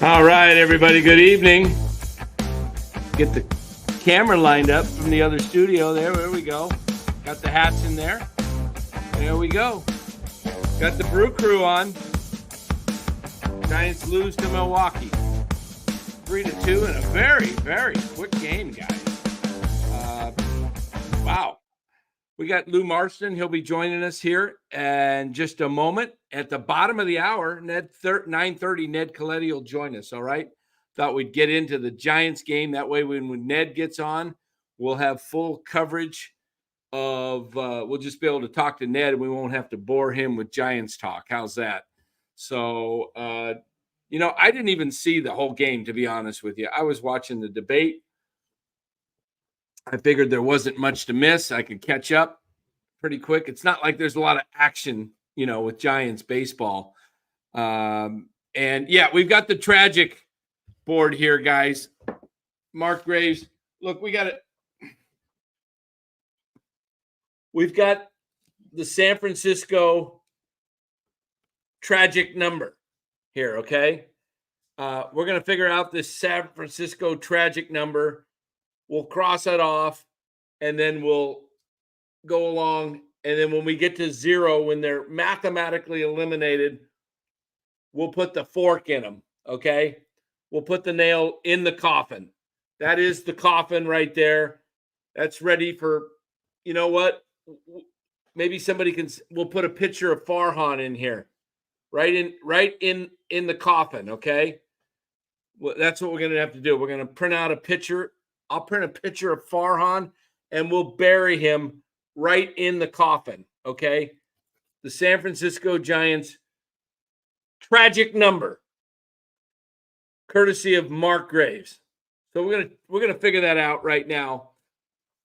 All right, everybody, good evening. Get the camera lined up from the other studio there. There we go. Got the hats in there. There we go. Got the Brew Crew on. Giants lose to Milwaukee. 3-2 in a very, very quick game, guys. Wow. We got Lou Marston. He'll be joining us here in just a moment. At the bottom of the hour, 9:30, Ned Colletti will join us, all right? Thought we'd get into the Giants game. That way, when Ned gets on, we'll have full coverage of we'll just be able to talk to Ned, and we won't have to bore him with Giants talk. How's that? So, I didn't even see the whole game, to be honest with you. I was watching the debate. I figured there wasn't much to miss. I could catch up pretty quick. It's not like there's a lot of action, with Giants baseball. And yeah, we've got the tragic board here, guys. Mark Graves. Look, we've got the San Francisco tragic number here, okay? We're going to figure out this San Francisco tragic number. We'll cross it off, and then we'll go along. And then when we get to 0, when they're mathematically eliminated, we'll put the fork in them, okay? We'll put the nail in the coffin. That is the coffin right there. That's ready for, you know what? Maybe we'll put a picture of Farhan in here, right in the coffin, okay? Well, that's what we're going to have to do. We're going to print out a picture. I'll print a picture of Farhan, and we'll bury him right in the coffin, okay? The San Francisco Giants tragic number, courtesy of Mark Graves. So we're gonna figure that out right now.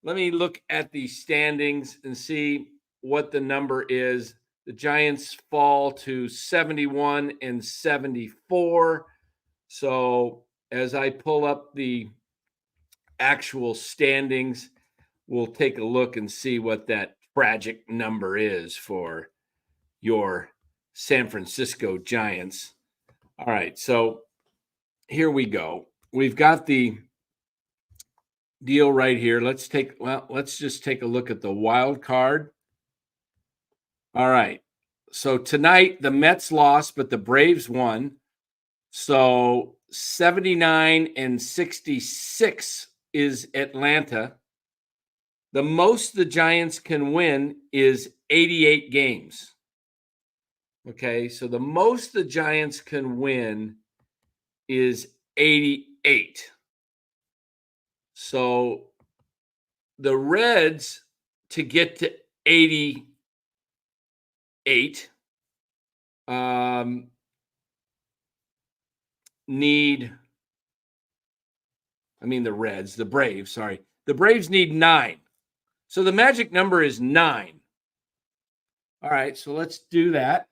Let me look at the standings and see what the number is. The Giants fall to 71 and 74. So as I pull up the actual standings, we'll take a look and see what that tragic number is for your San Francisco Giants. All right, so here we go. We've got the deal right here. Let's just take a look at the wild card. All right, so tonight the Mets lost, but the Braves won. So 79 and 66 is Atlanta. The most the Giants can win is 88 games. Okay, so the most the Giants can win is 88. So the Reds, to get to 88, the Braves, sorry. The Braves need 9. So the magic number is 9. All right, so let's do that.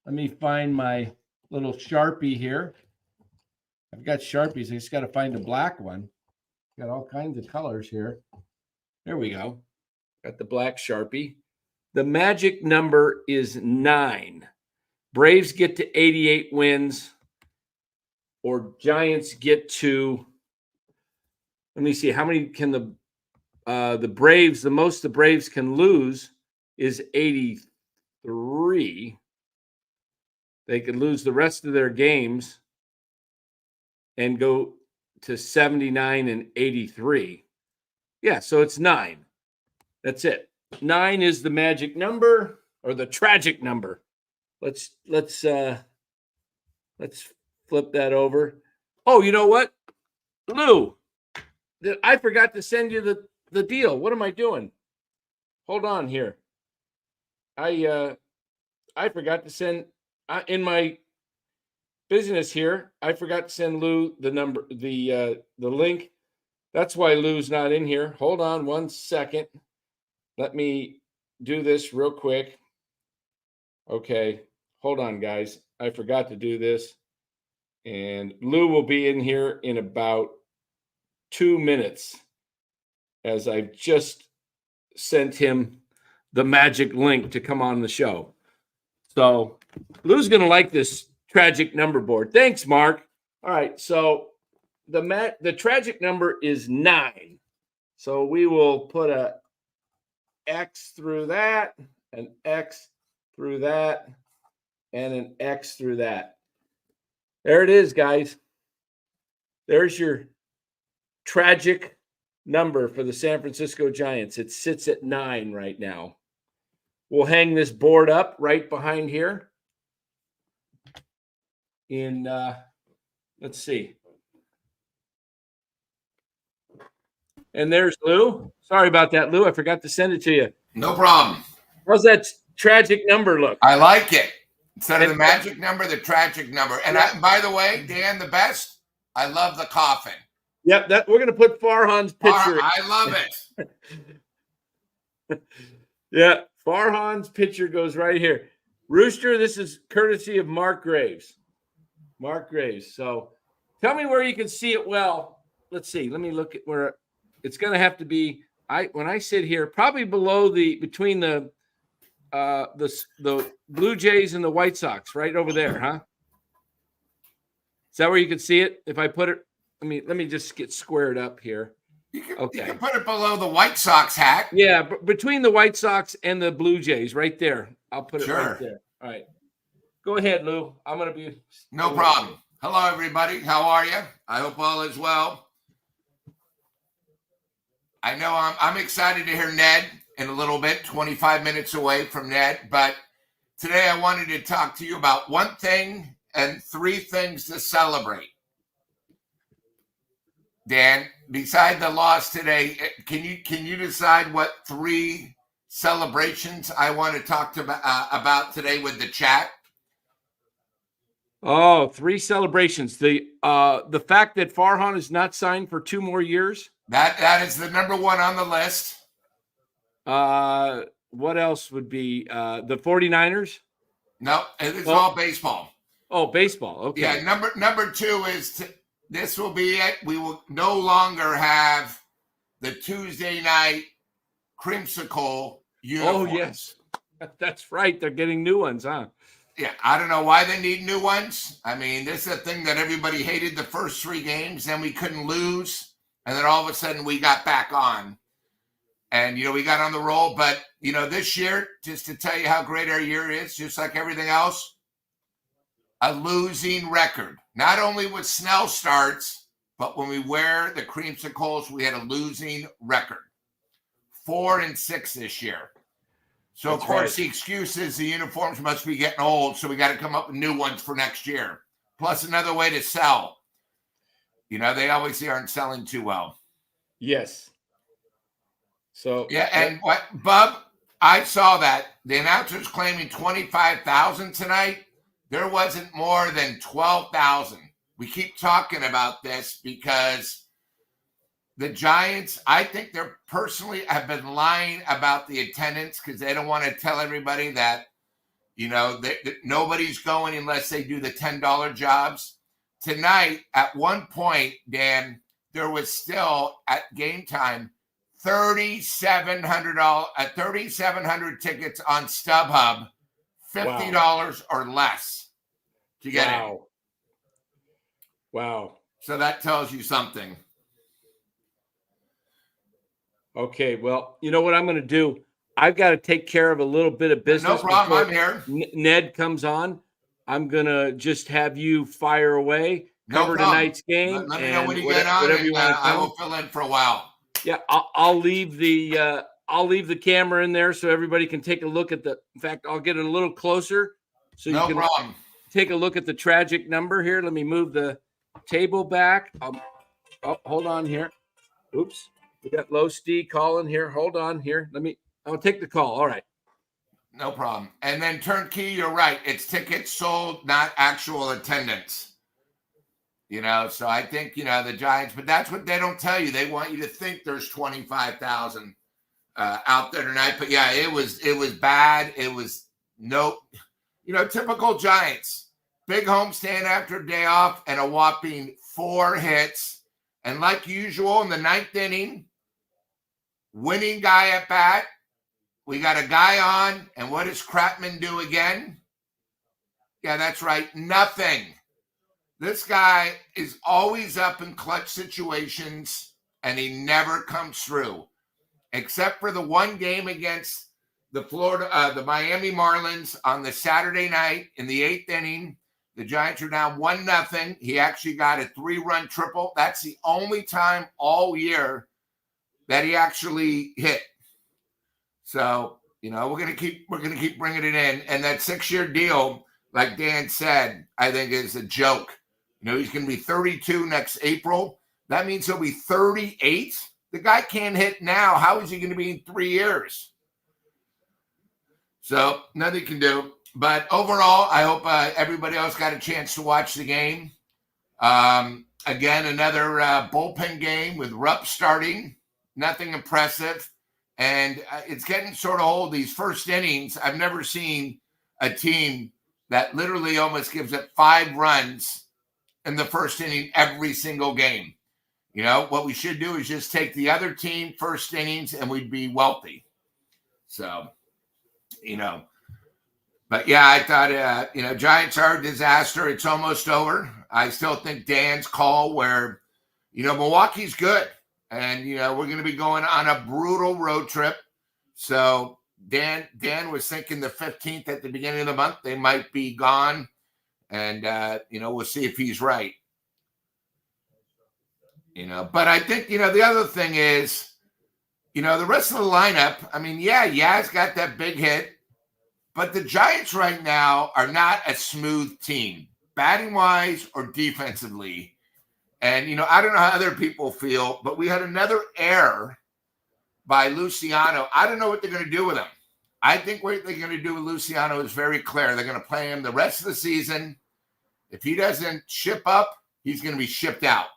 Let me find my little Sharpie here. I've got Sharpies. I just got to find a black one. Got all kinds of colors here. There we go. Got the black Sharpie. The magic number is 9. Braves get to 88 wins, or Giants get to, let me see, how many can the Braves, the most the Braves can lose is 83. They could lose the rest of their games and go to 79 and 83. Yeah, so it's 9. That's it. 9 is the magic number, or the tragic number. Let's flip that over. Oh, you know what, Lou? I forgot to send you the deal. What am I doing? Hold on here. I forgot to send in my business here. I forgot to send Lou the number, the link. That's why Lou's not in here. Hold on 1 second. Let me do this real quick. Okay, hold on, guys. I forgot to do this. And Lou will be in here in about 2 minutes, as I've just sent him the magic link to come on the show. So Lou's going to like this tragic number board. Thanks, Mark. All right. So the tragic number is 9. So we will put a X through that, an X through that, and an X through that. There it is, guys. There's your tragic number for the San Francisco Giants. It sits at 9 right now. We'll hang this board up right behind here. Let's see. And there's Lou. Sorry about that, Lou. I forgot to send it to you. No problem. How's that tragic number look? I like it. Instead of the magic number, the tragic number. And by the way, Dan, the best, I love the coffin. Yep, we're going to put Farhan's picture. I love it. Yeah, Farhan's picture goes right here. Rooster, this is courtesy of Mark Graves. Mark Graves. So tell me where you can see it well. Let's see. Let me look at where it's going to have to be. When I sit here, probably between the Blue Jays and the White Sox, right over there, huh? Is that where you can see it? If I put it, let me just get squared up here. You can put it below the White Sox hat. Yeah, between the White Sox and the Blue Jays, right there. I'll put it right there. All right. Go ahead, Lou. I'm going to be... No problem. Hello, everybody. How are you? I hope all is well. I know I'm excited to hear Ned in a little bit, 25 minutes away from Ned. But today I wanted to talk to you about one thing and 3 things to celebrate. Dan, beside the loss today, can you decide what 3 celebrations I want to talk about today with the chat? Oh, 3 celebrations. The fact that Farhan is not signed for 2 more years. That is the number 1 on the list. What else would be the 49ers? No, it's all baseball. Oh, baseball. Okay. Yeah, number 2 is this will be it. We will no longer have the Tuesday night creamsicle uniforms. Oh, yes. That's right. They're getting new ones, huh? Yeah, I don't know why they need new ones. This is a thing that everybody hated the first 3 games, then we couldn't lose, and then all of a sudden we got back on. And, we got on the roll. But, this year, just to tell you how great our year is, just like everything else, a losing record. Not only with Snell starts, but when we wear the creamsicles, we had a losing record. 4-6 this year. So, of course, the excuse is the uniforms must be getting old, so we got to come up with new ones for next year. Plus another way to sell. They obviously aren't selling too well. Yes. So yeah, and what, Bub, I saw that. The announcer's claiming 25,000 tonight. There wasn't more than 12,000. We keep talking about this because the Giants, I think they're personally have been lying about the attendance because they don't want to tell everybody that, that nobody's going unless they do the $10 jobs. Tonight, at one point, Dan, there was still at game time 3,700 tickets on StubHub, $50 or less to get in. Wow. So that tells you something. Okay, well, you know what I'm going to do? I've got to take care of a little bit of business. No problem. I'm here. Ned comes on. I'm going to just have you fire away, cover tonight's game. Let me know when you get on, and I will fill in for a while. Yeah, I'll leave the camera in there so everybody can take a look at in fact, I'll get it a little closer so you can take a look at the tragic number here. Let me move the table back. Hold on here. Oops. We got Low Steve calling here. Hold on here. I'll take the call. All right. No problem. And then turnkey, you're right. It's tickets sold, not actual attendance. So I think, the Giants, but that's what they don't tell you. They want you to think there's 25,000 out there tonight. But yeah, it was bad. It was typical Giants. Big homestand after a day off and a whopping 4 hits. And like usual in the 9th inning, winning guy at bat. We got a guy on, and what does Kratman do again? Yeah, that's right. Nothing. This guy is always up in clutch situations, and he never comes through, except for the one game against the Miami Marlins on the Saturday night in the 8th inning. The Giants are down 1-0. He actually got a 3-run triple. That's the only time all year that he actually hit. So, we're going to keep bringing it in. And that 6-year deal, like Dan said, I think is a joke. He's going to be 32 next April. That means he'll be 38. The guy can't hit now. How is he going to be in 3 years? So nothing can do. But overall, I hope everybody else got a chance to watch the game. Again, another bullpen game with Rupp starting. Nothing impressive. And it's getting sort of old. These first innings, I've never seen a team that literally almost gives it 5 runs in the first inning every single game. What we should do is just take the other team first innings and we'd be wealthy. So, but yeah, I thought, Giants are a disaster. It's almost over. I still think Dan's call where, Milwaukee's good. And, we're going to be going on a brutal road trip. So Dan was thinking the 15th at the beginning of the month, they might be gone. And, we'll see if he's right. But I think, the other thing is, the rest of the lineup, Yaz got that big hit. But the Giants right now are not a smooth team, batting-wise or defensively. And, I don't know how other people feel, but we had another error by Luciano. I don't know what they're going to do with him. I think what they're going to do with Luciano is very clear. They're going to play him the rest of the season. If he doesn't ship up, he's going to be shipped out.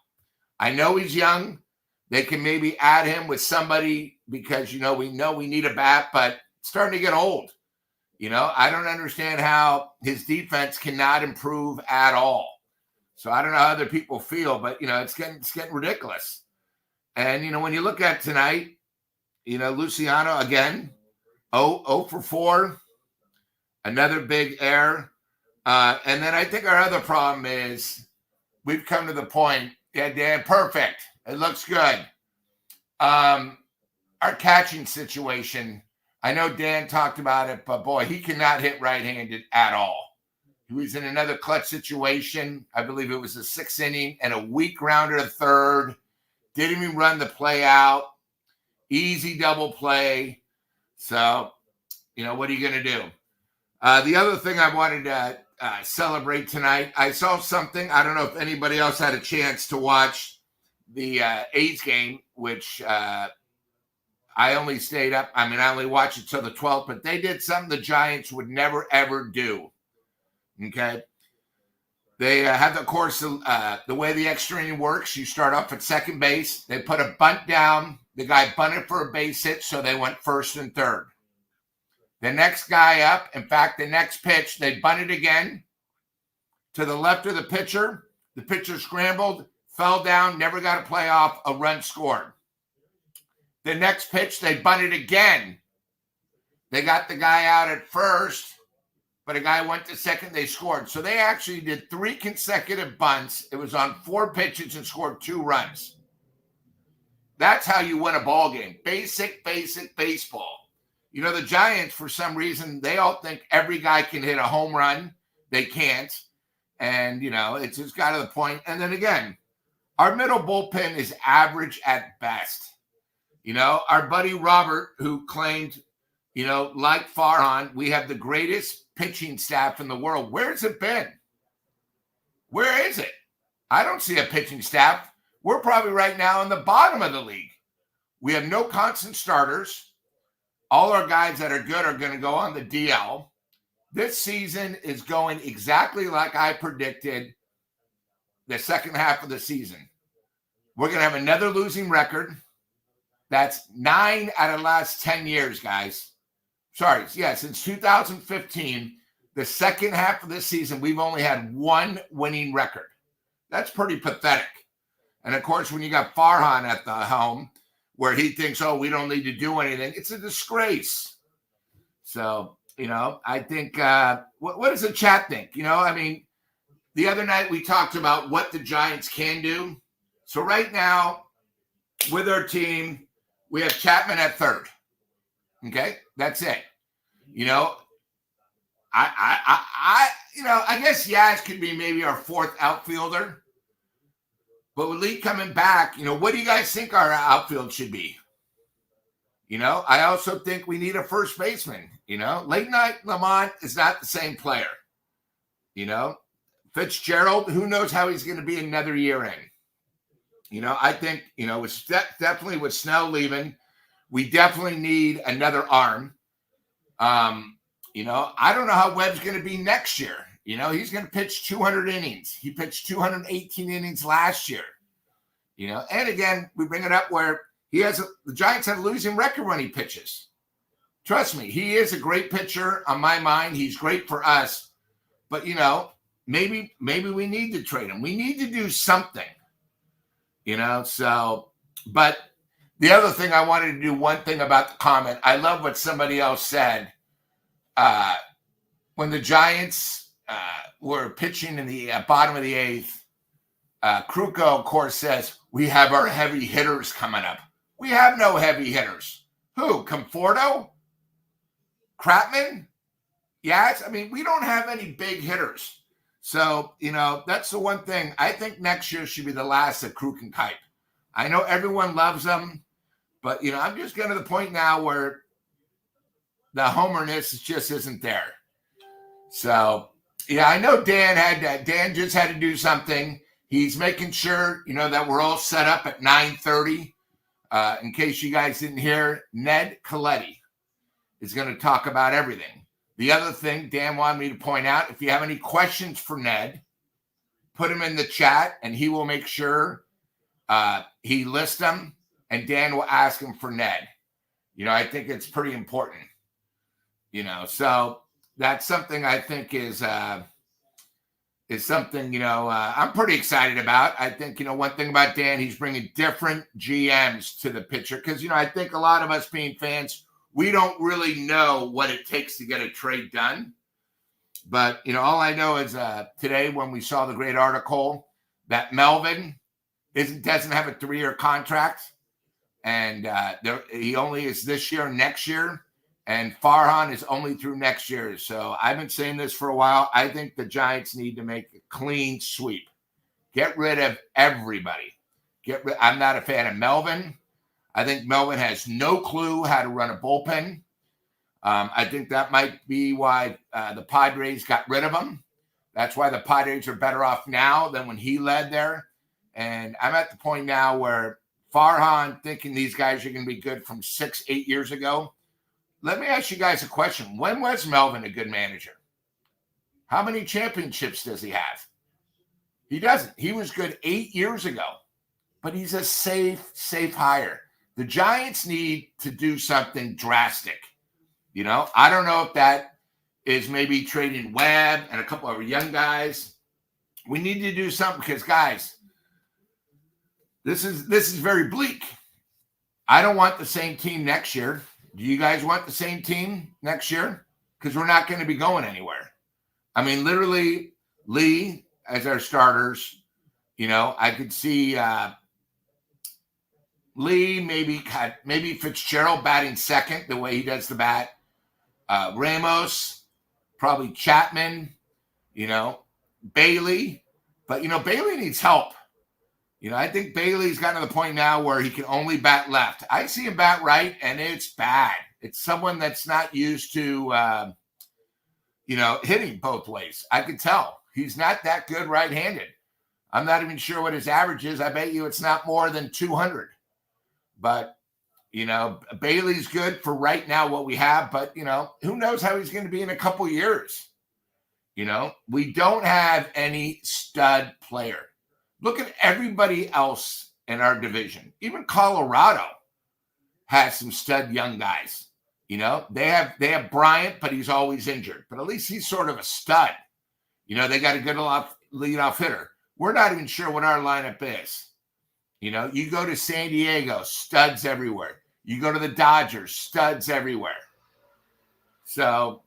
I know he's young. They can maybe add him with somebody because, we know we need a bat, but it's starting to get old. I don't understand how his defense cannot improve at all. So I don't know how other people feel, but, it's getting ridiculous. And, when you look at tonight, Luciano, again, 0 for 4, another big error. And then I think our other problem is we've come to the point, Dan, perfect. It looks good. Our catching situation, I know Dan talked about it, but boy, he cannot hit right-handed at all. He was in another clutch situation. I believe it was the 6th inning and a weak rounder to third. Didn't even run the play out. Easy double play. So, what are you going to do? The other thing I wanted to celebrate tonight, I saw something. I don't know if anybody else had a chance to watch the A's game, which I only stayed up. I only watched it till the 12th, but they did something the Giants would never, ever do. Okay. They have, of course, the way the extra inning works. You start off at second base. They put a bunt down. The guy bunted for a base hit, so they went first and third. The next guy up, in fact, the next pitch, they bunted again to the left of the pitcher. The pitcher scrambled, fell down, never got a play off, a run scored. The next pitch, they bunted again. They got the guy out at first, but a guy went to second, they scored. So they actually did 3 consecutive bunts. It was on 4 pitches and scored 2 runs. That's how you win a ball game. Basic baseball. The Giants, for some reason, they all think every guy can hit a home run. They can't. And, it's just got to the point. And then again, our middle bullpen is average at best. Our buddy Robert, who claimed, like Farhan, we have the greatest pitching staff in the world. Where's it been? Where is it? I don't see a pitching staff. We're probably right now in the bottom of the league. We have no constant starters. All our guys that are good are going to go on the DL. This season is going exactly like I predicted the second half of the season. We're going to have another losing record. That's 9 out of the last 10 years, guys. Sorry, since 2015, the second half of this season, we've only had 1 winning record. That's pretty pathetic. And, of course, when you got Farhan at the helm, where he thinks, we don't need to do anything, it's a disgrace. So, I think, what does the chat think? the other night we talked about what the Giants can do. So right now, with our team, we have Chapman at third. Okay, that's it. I guess Yaz could be maybe our fourth outfielder. But with Lee coming back, what do you guys think our outfield should be? I also think we need a first baseman. Late night Lamont is not the same player. Fitzgerald, who knows how he's going to be another year in. I think, definitely with Snell leaving, we definitely need another arm. I don't know how Webb's going to be next year. He's going to pitch 200 innings. He pitched 218 innings last year. And again, we bring it up where the Giants have a losing record when he pitches. Trust me, he is a great pitcher on my mind. He's great for us. But, maybe we need to trade him. We need to do something, but the other thing I wanted to do one thing about the comment. I love what somebody else said. When the Giants were pitching in the bottom of the eighth, Kruko, of course, says, we have our heavy hitters coming up. We have no heavy hitters. Who? Conforto? Kratman? Yes. I mean, we don't have any big hitters. So, that's the one thing. I think next year should be the last of Kruk and Kipe. I know everyone loves them, but, I'm just getting to the point now where the homerness just isn't there. So, I know Dan just had to do something. He's making sure, that we're all set up at 9:30. In case you guys didn't hear, Ned Colletti is going to talk about everything. The other thing Dan wanted me to point out, if you have any questions for Ned, put them in the chat and he will make sure he lists them and Dan will ask him for Ned. I think it's pretty important. So that's something I think is something, I'm pretty excited about. I think, one thing about Dan, he's bringing different GMs to the picture because, I think a lot of us being fans, we don't really know what it takes to get a trade done. But, all I know is today when we saw the great article that Melvin doesn't have a 3-year contract and he only is this year, next year. And Farhan is only through next year. So I've been saying this for a while. I think the Giants need to make a clean sweep. Get rid of everybody. I'm not a fan of Melvin. I think Melvin has no clue how to run a bullpen. I think that might be why the Padres got rid of him. That's why the Padres are better off now than when he led there. And I'm at the point now where Farhan thinking these guys are going to be good from 6-8 years ago. Let me ask you guys a question. When was Melvin a good manager? How many championships does he have? He doesn't. He was good 8 years ago, but he's a safe hire. The Giants need to do something drastic. I don't know if that is maybe trading Webb and a couple of young guys. We need to do something because, guys, this is very bleak. I don't want the same team next year. Do you guys want the same team next year? Because we're not going to be going anywhere. I mean, literally, Lee as our starters. I could see Lee, maybe Fitzgerald batting second the way he does the bat. Ramos, probably Chapman, Bailey. But, Bailey needs help. I think Bailey's gotten to the point now where he can only bat left. I see him bat right, and it's bad. It's someone that's not used to, hitting both ways. I could tell. He's not that good right-handed. I'm not even sure what his average is. I bet you it's not more than 200. But, Bailey's good for right now what we have. But, who knows how he's going to be in a couple years. We don't have any stud player. Look at everybody else in our division. Even Colorado has some stud young guys. They have Bryant, but he's always injured. But at least he's sort of a stud. They got a good leadoff hitter. We're not even sure what our lineup is. You go to San Diego, studs everywhere. You go to the Dodgers, studs everywhere. So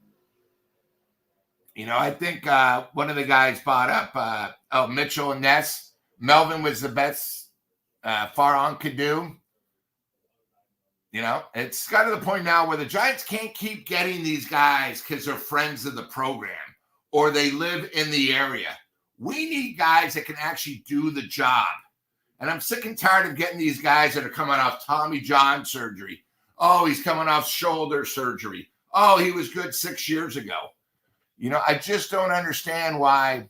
I think one of the guys brought up, Mitchell and Ness. Melvin was the best Farhan could do. It's got to the point now where the Giants can't keep getting these guys because they're friends of the program or they live in the area. We need guys that can actually do the job. And I'm sick and tired of getting these guys that are coming off Tommy John surgery. Oh, he's coming off shoulder surgery. Oh, he was good 6 years ago. I just don't understand why,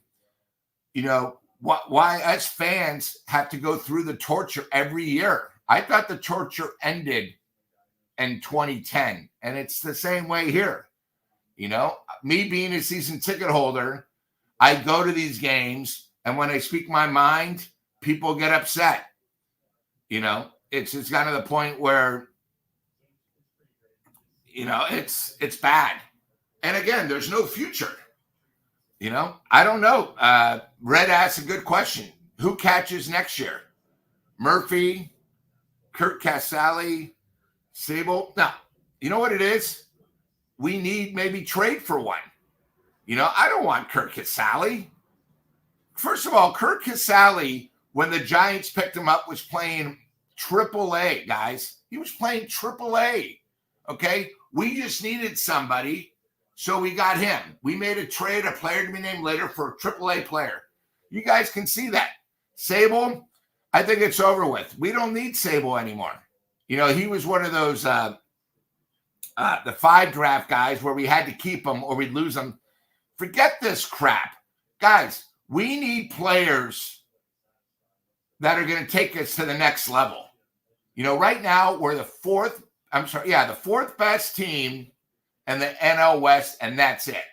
why us fans have to go through the torture every year. I thought the torture ended in 2010, and it's the same way here. Me being a season ticket holder, I go to these games, and when I speak my mind, people get upset. It's just kind of the point where, it's bad. And again, there's no future. I don't know. Red asked a good question. Who catches next year? Murphy, Kurt Casale, Sable? No. You know what it is? We need maybe trade for one. I don't want Kurt Casale. First of all, Kurt Casale, when the Giants picked him up, was playing AAA, guys. He was playing AAA. Okay? We just needed somebody, so we got him. We made a trade, a player to be named later, for a AAA player. You guys can see that. Sable, I think it's over with. We don't need Sable anymore. He was one of those the 5 draft guys where we had to keep him or we'd lose him. Forget this crap. Guys, we need players that are going to take us to the next level. Right now we're the fourth best team in the NL West, and that's it.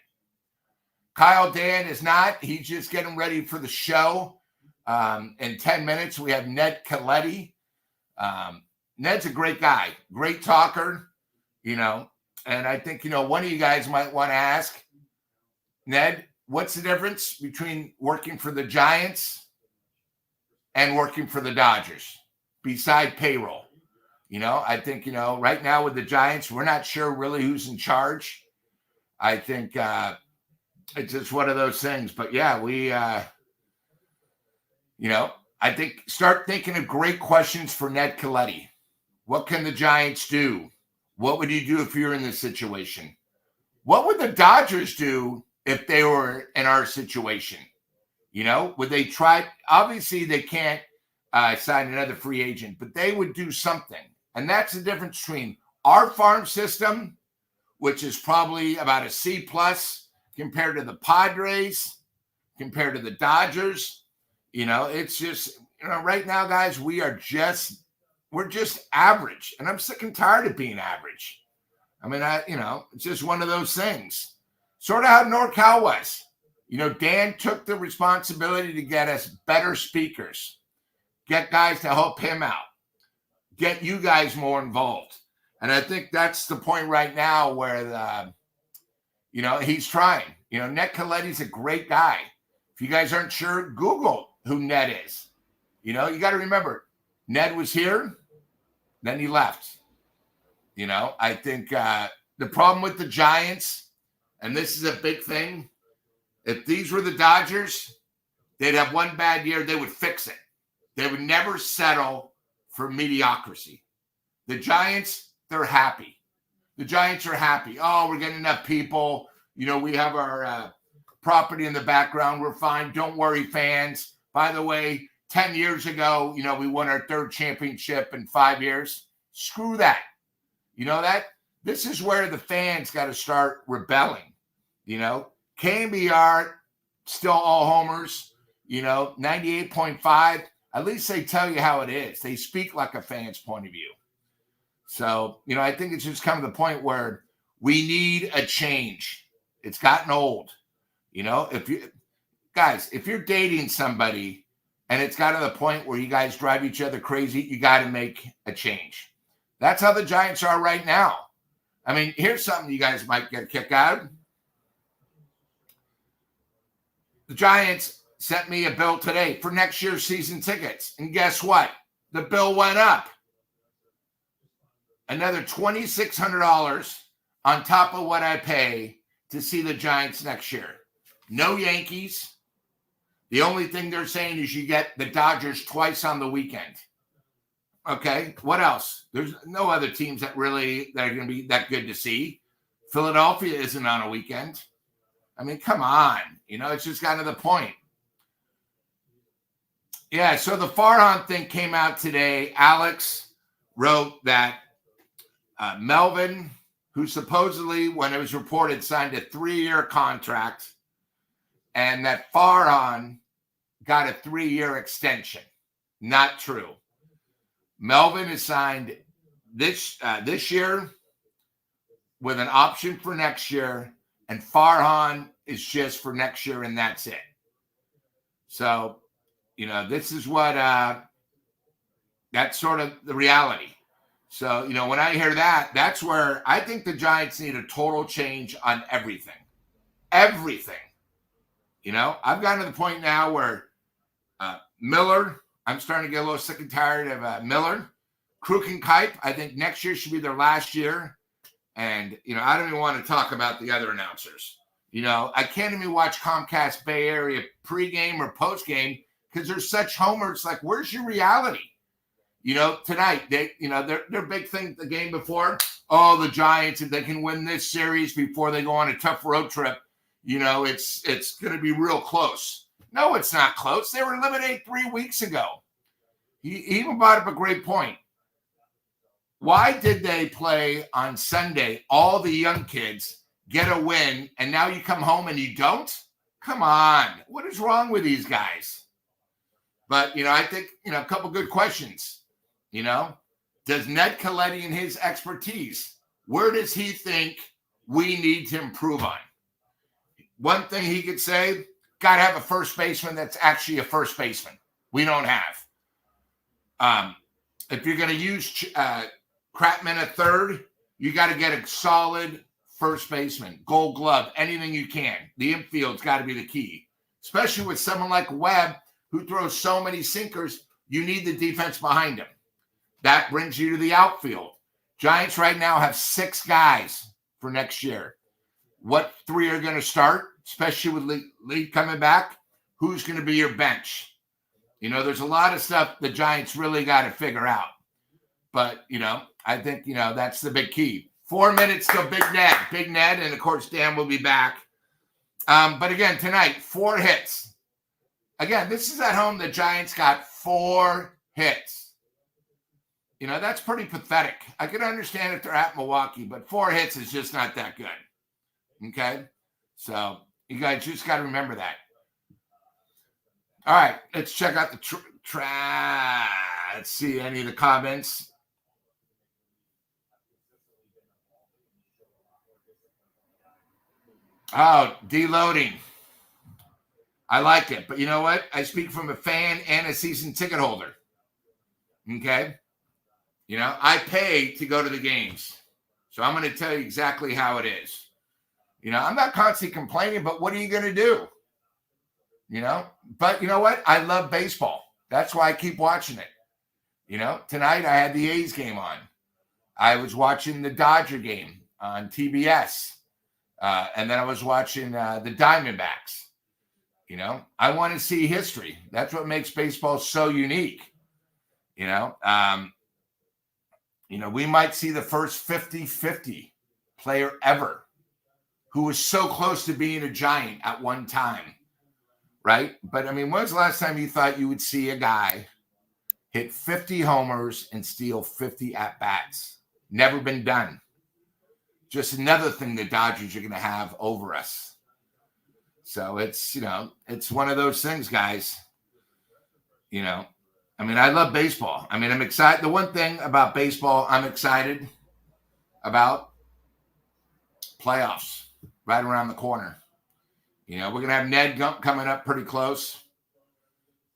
Kyle Dan is not. He's just getting ready for the show. In 10 minutes, we have Ned Colletti. Ned's a great guy, great talker, and I think, one of you guys might want to ask, Ned, what's the difference between working for the Giants and working for the Dodgers beside payroll? I think, right now with the Giants, we're not sure really who's in charge. I think it's just one of those things. But yeah, we, I think start thinking of great questions for Ned Colletti. What can the Giants do? What would you do if you're in this situation? What would the Dodgers do if they were in our situation? Would they try? Obviously, they can't sign another free agent, but they would do something. And that's the difference between our farm system, which is probably about a C+ compared to the Padres, compared to the Dodgers. It's just, right now, guys, we're just average. And I'm sick and tired of being average. I mean, it's just one of those things. Sort of how NorCal was. Dan took the responsibility to get us better speakers, get guys to help him out, get you guys more involved. And I think that's the point right now where, he's trying. Ned Colletti's a great guy. If you guys aren't sure, Google who Ned is. You got to remember, Ned was here, then he left. I think the problem with the Giants, and this is a big thing, if these were the Dodgers, they'd have one bad year, they would fix it. They would never settle for mediocrity. The Giants, they're happy. The Giants are happy. Oh, we're getting enough people. We have our property in the background. We're fine. Don't worry, fans. By the way, 10 years ago, we won our 3rd championship in 5 years. Screw that. That? This is where the fans got to start rebelling. KBR, still all homers, 98.5. At least they tell you how it is. They speak like a fan's point of view. So, I think it's just come to the point where we need a change. It's gotten old. If you're dating somebody and it's gotten to the point where you guys drive each other crazy, you got to make a change. That's how the Giants are right now. I mean, here's something you guys might get a kick out of. The Giants sent me a bill today for next year's season tickets. And guess what? The bill went up. Another $2,600 on top of what I pay to see the Giants next year. no Yankees. The only thing they're saying is you get the Dodgers twice on the weekend. Okay, what else? There's no other teams that are going to be that good to see. Philadelphia isn't on a weekend. I mean, come on. It's just gotten to the point. Yeah, so the Farhan thing came out today. Alex wrote that Melvin, who supposedly, when it was reported, signed a 3-year contract, and that Farhan got a 3-year extension. Not true. Melvin is signed this year with an option for next year, and Farhan is just for next year, and that's it. So, this is what that's sort of the reality. So, when I hear that, that's where I think the Giants need a total change on everything. Everything. I've gotten to the point now where Miller, I'm starting to get a little sick and tired of Miller. Kruk and Kipe, I think next year should be their last year. And, I don't even want to talk about the other announcers. I can't even watch Comcast Bay Area pregame or postgame because they're such homers. Like, where's your reality? Tonight, their big thing the game before, the Giants, if they can win this series before they go on a tough road trip, it's going to be real close. No, it's not close. They were eliminated 3 weeks ago. He even brought up a great point. Why did they play on Sunday, all the young kids get a win, and now you come home and you don't? Come on. What is wrong with these guys? But, I think, a couple good questions. Does Ned Colletti and his expertise, where does he think we need to improve on? One thing he could say, got to have a first baseman that's actually a first baseman. We don't have. If you're going to use Kratman at third, you got to get a solid first baseman, Gold Glove, anything you can. The infield's got to be the key, especially with someone like Webb who throws so many sinkers. You need the defense behind him. That brings you to the outfield. Giants right now have 6 guys for next year. What 3 are going to start, especially with Lee coming back? Who's going to be your bench? There's a lot of stuff the Giants really got to figure out. But, I think, that's the big key. 4 minutes till Big Ned, and, of course, Dan will be back. But, again, tonight, 4 hits. Again, this is at home. The Giants got 4 hits. That's pretty pathetic. I can understand if they're at Milwaukee, but 4 hits is just not that good. Okay? So, you guys just got to remember that. All right, let's check out the let's see any of the comments. Oh, deloading. I like it. But you know what? I speak from a fan and a season ticket holder. Okay? I pay to go to the games. So I'm going to tell you exactly how it is. I'm not constantly complaining, but what are you going to do? But you know what? I love baseball. That's why I keep watching it. Tonight I had the A's game on. I was watching the Dodger game on TBS. And then I was watching the Diamondbacks. I want to see history. That's what makes baseball so unique. We might see the first 50-50 player ever who was so close to being a Giant at one time. Right? But, when was the last time you thought you would see a guy hit 50 homers and steal 50 at-bats? Never been done. Just another thing the Dodgers are going to have over us. So it's, it's one of those things, guys. I love baseball. I'm excited. The one thing about baseball I'm excited about, playoffs right around the corner. We're going to have Ned coming up pretty close.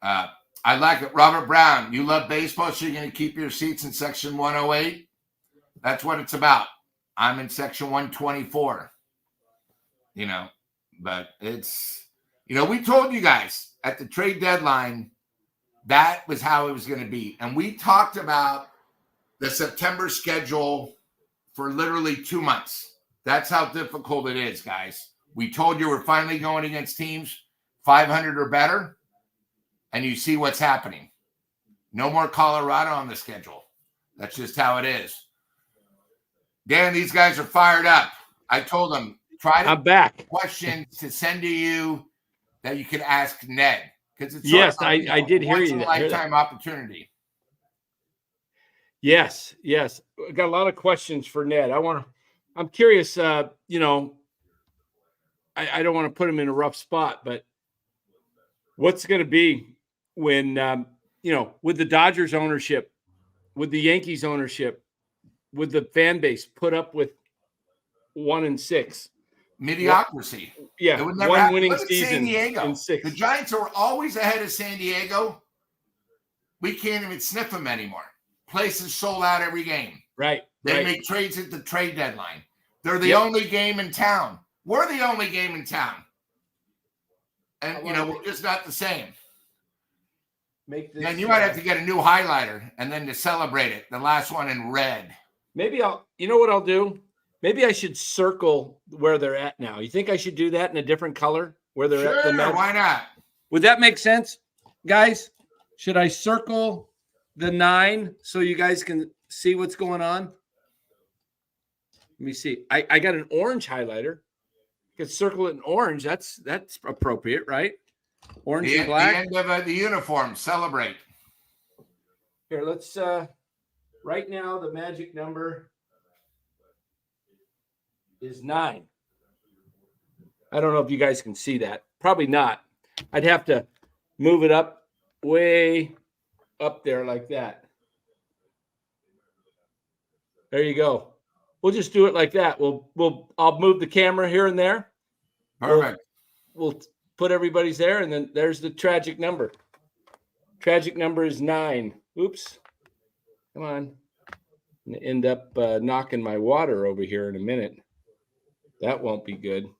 I like it. Robert Brown, you love baseball, so you're going to keep your seats in section 108? That's what it's about. I'm in section 124. But it's, we told you guys at the trade deadline, that was how it was going to be. And we talked about the September schedule for literally 2 months. That's how difficult it is, guys. We told you we're finally going against teams 500 or better, and you see what's happening. No more Colorado on the schedule. That's just how it is. Dan, these guys are fired up. I told them, try to I'm back. questions to send to you that you could ask Ned. Because it's yes, I did hear once you. in a lifetime opportunity. Yes. I got a lot of questions for Ned. I'm curious, I don't want to put him in a rough spot, but what's going to be when, with the Dodgers ownership, with the Yankees ownership, with the fan base put up with 1-6. Mediocrity. Yeah, it would never one happen. winning Look at season San Diego. in 6. The Giants are always ahead of San Diego. We can't even sniff them anymore. Places sold out every game. Right. They make trades at the trade deadline. They're the only game in town. We're the only game in town. And, we're just not the same. Then you might have to get a new highlighter and then to celebrate it, the last one in red. Maybe you know what I'll do? Maybe I should circle where they're at now. You think I should do that in a different color where they're at? Sure, why not? Would that make sense? Guys, should I circle the 9 so you guys can see what's going on? Let me see. I got an orange highlighter. You can circle it in orange. That's appropriate, right? Orange and black. The end of the uniform. Celebrate. Here, let's right now the magic number is 9. I don't know if you guys can see that. Probably not. I'd have to move it up way up there like that. There you go. We'll just do it like that. I'll move the camera here and there. Perfect. We'll put everybody's there, and then there's the tragic number. Tragic number is 9. Oops. Come on. I'm going to end up knocking my water over here in a minute. That won't be good.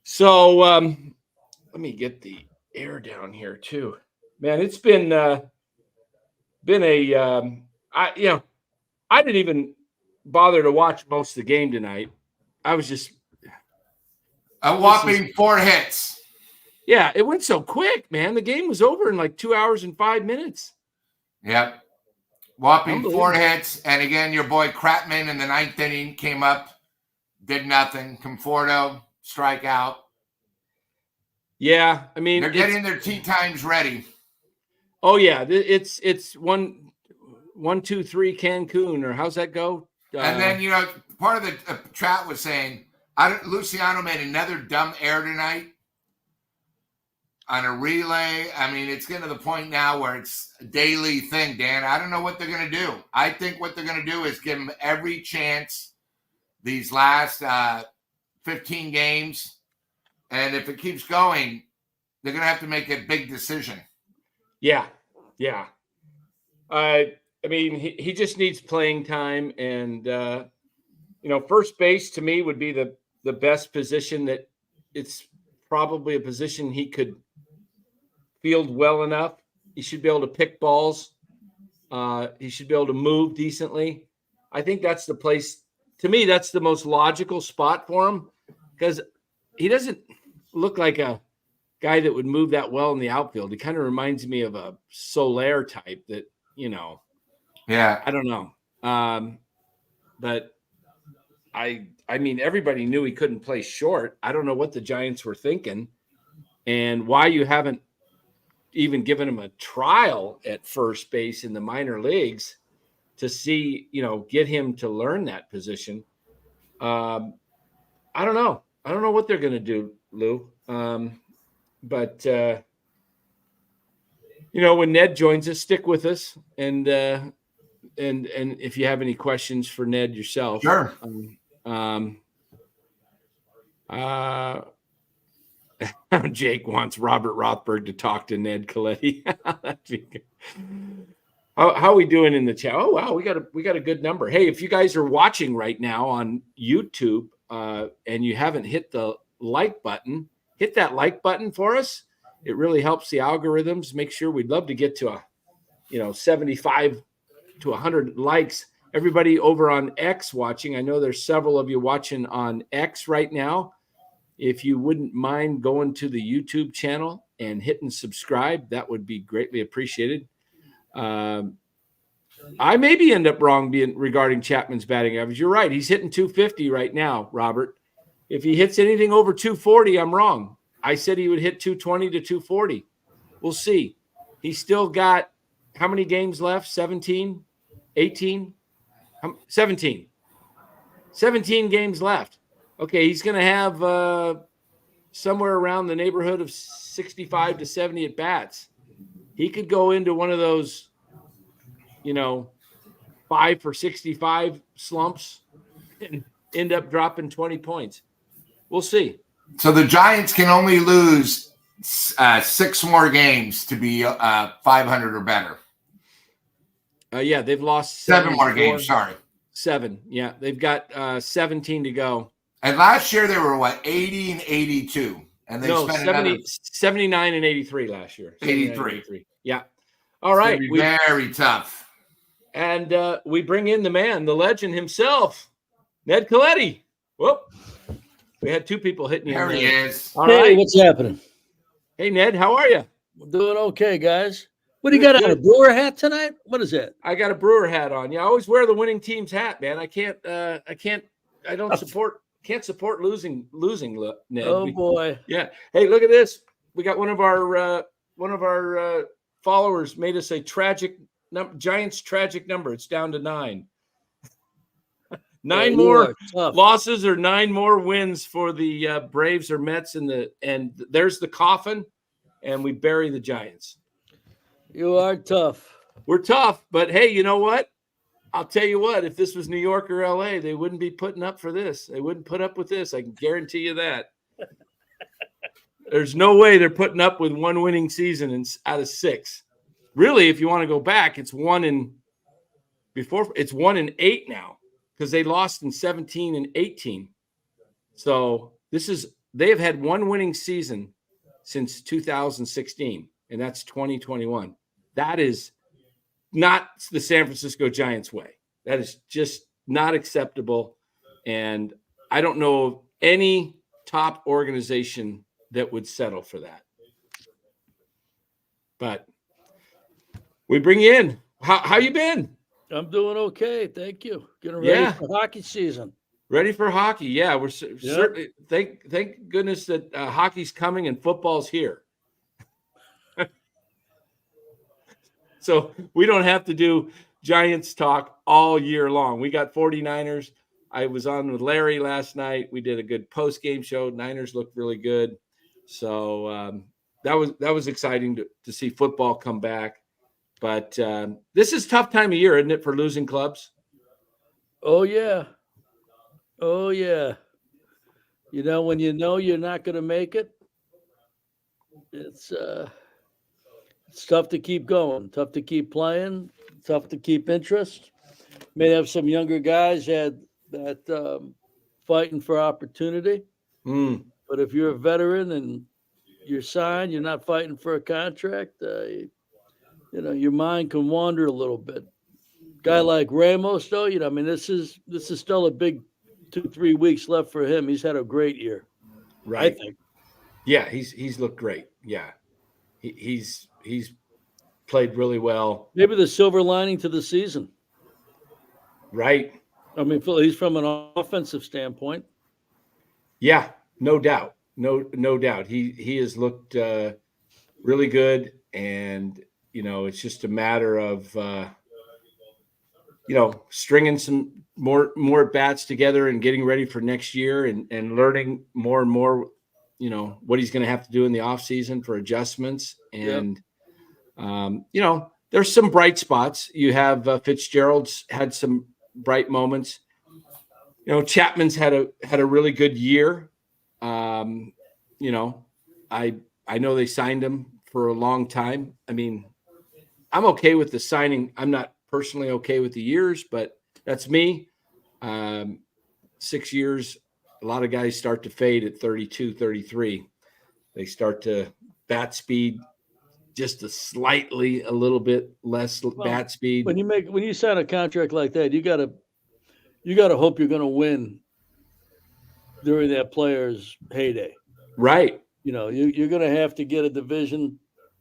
So let me get the air down here too. Man, it's been I didn't even bother to watch most of the game tonight. I was just a whopping 4 hits. Yeah, it went so quick, man. The game was over in like 2 hours and 5 minutes. Yep. Whopping 4 hits. And again, your boy Kratman in the 9th inning came up, did nothing. Conforto, strikeout. Yeah, I mean, they're getting their tee times ready. Oh yeah, it's 1, 2, 3 Cancun, or how's that go? And then part of the chat was saying Luciano made another dumb error tonight on a relay. I mean, it's getting to the point now where it's a daily thing, Dan. I don't know what they're going to do. I think what they're going to do is give them every chance these last 15 games. And if it keeps going, they're going to have to make a big decision. Yeah. I mean, he just needs playing time. And, first base to me would be the best position. That it's probably a position he could field well enough. He should be able to pick balls. He should be able to move decently. I think that's the place. To me, that's the most logical spot for him, because he doesn't look like a guy that would move that well in the outfield. He kind of reminds me of a Soler type that, Yeah. I don't know. But I mean, everybody knew he couldn't play short. I don't know what the Giants were thinking and why you haven't even given him a trial at first base in the minor leagues to see, get him to learn that position. I don't know. I don't know what they're going to do, Lou. But when Ned joins us, stick with us. And if you have any questions for Ned yourself, sure. Jake wants Robert Rothberg to talk to Ned Colletti. How are we doing in the chat? Oh wow, we got a good number. Hey, if you guys are watching right now on YouTube and you haven't hit the like button, hit that like button for us. It really helps the algorithms. Make sure we'd love to get to 75 to 100 likes. Everybody over on X watching, I know there's several of you watching on X right now. If you wouldn't mind going to the YouTube channel and hitting subscribe, that would be greatly appreciated. I maybe end up wrong regarding Chapman's batting average. You're right. He's hitting 250 right now, Robert. If he hits anything over 240, I'm wrong. I said he would hit 220 to 240. We'll see. He's still got how many games left? 17, 18, 17. 17 games left. Okay, he's going to have somewhere around the neighborhood of 65 to 70 at bats. He could go into one of those, 5 for 65 slumps and end up dropping 20 points. We'll see. So the Giants can only lose 6 more games to be 500 or better. Yeah, they've lost 7 more games. Sorry. 7. Yeah, they've got 17 to go. And last year they were 80 and 82, and they spent 79 and 83 last year. 83. Yeah. All right. Very tough. And we bring in the man, the legend himself, Ned Colletti. Whoop. We had 2 people hitting you. There he is. All hey, right. what's happening? Hey, Ned, how are you? We're doing okay, guys. What do you got on, a Brewer hat tonight? What is that? I got a Brewer hat on. Yeah, I always wear the winning team's hat, man. I can't support losing, Ned. Oh boy. Yeah. Hey, look at this. We got one of our followers made us a Giants tragic number. It's down to 9. 9 more losses or 9 more wins for the Braves or Mets, and there's the coffin, and we bury the Giants. You are tough. We're tough, but hey, you know what? I'll tell you what, if this was New York or LA, they wouldn't be putting up for this. They wouldn't put up with this. I can guarantee you that. There's no way they're putting up with 1 winning season out of 6. Really, if you want to go back, it's 1 in 8 now, because they lost in 17 and 18. So they've had 1 winning season since 2016, and that's 2021. That is not the San Francisco Giants way. That is just not acceptable. And I don't know of any top organization that would settle for that. But we bring you in. How you been? I'm doing okay. Thank you. Getting ready for hockey season. Ready for hockey. Yeah, we're certainly thank goodness that hockey's coming and football's here. So we don't have to do Giants talk all year long. We got 49ers. I was on with Larry last night. We did a good post-game show. Niners looked really good. So that was exciting to see football come back. But this is a tough time of year, isn't it, for losing clubs? Oh, yeah. Oh, yeah. When you know you're not going to make it, it's tough to keep going, tough to keep playing, tough to keep interest. May have some younger guys that fighting for opportunity. But if you're a veteran and you're signed, you're not fighting for a contract, your mind can wander a little bit. Guy like Ramos, though, this is still a big 2-3 weeks left for him. He's had a great year, right? I think. Yeah, he's looked great. Yeah, he's played really well. Maybe the silver lining to the season, right? I mean, he's from an offensive standpoint. Yeah, no doubt, no doubt. He has looked really good, and it's just a matter of stringing some more bats together and getting ready for next year and learning more and more, what he's going to have to do in the offseason for adjustments. And, there's some bright spots. You have Fitzgerald's had some bright moments. Chapman's had a really good year. I know they signed him for a long time. I mean, I'm okay with the signing. I'm not personally okay with the years, but that's me. 6 years, a lot of guys start to fade at 32, 33. They start to bat speed just a little bit less bat speed. When you sign a contract like that, you gotta hope you're gonna win during that player's heyday. Right. You're going to have to get a division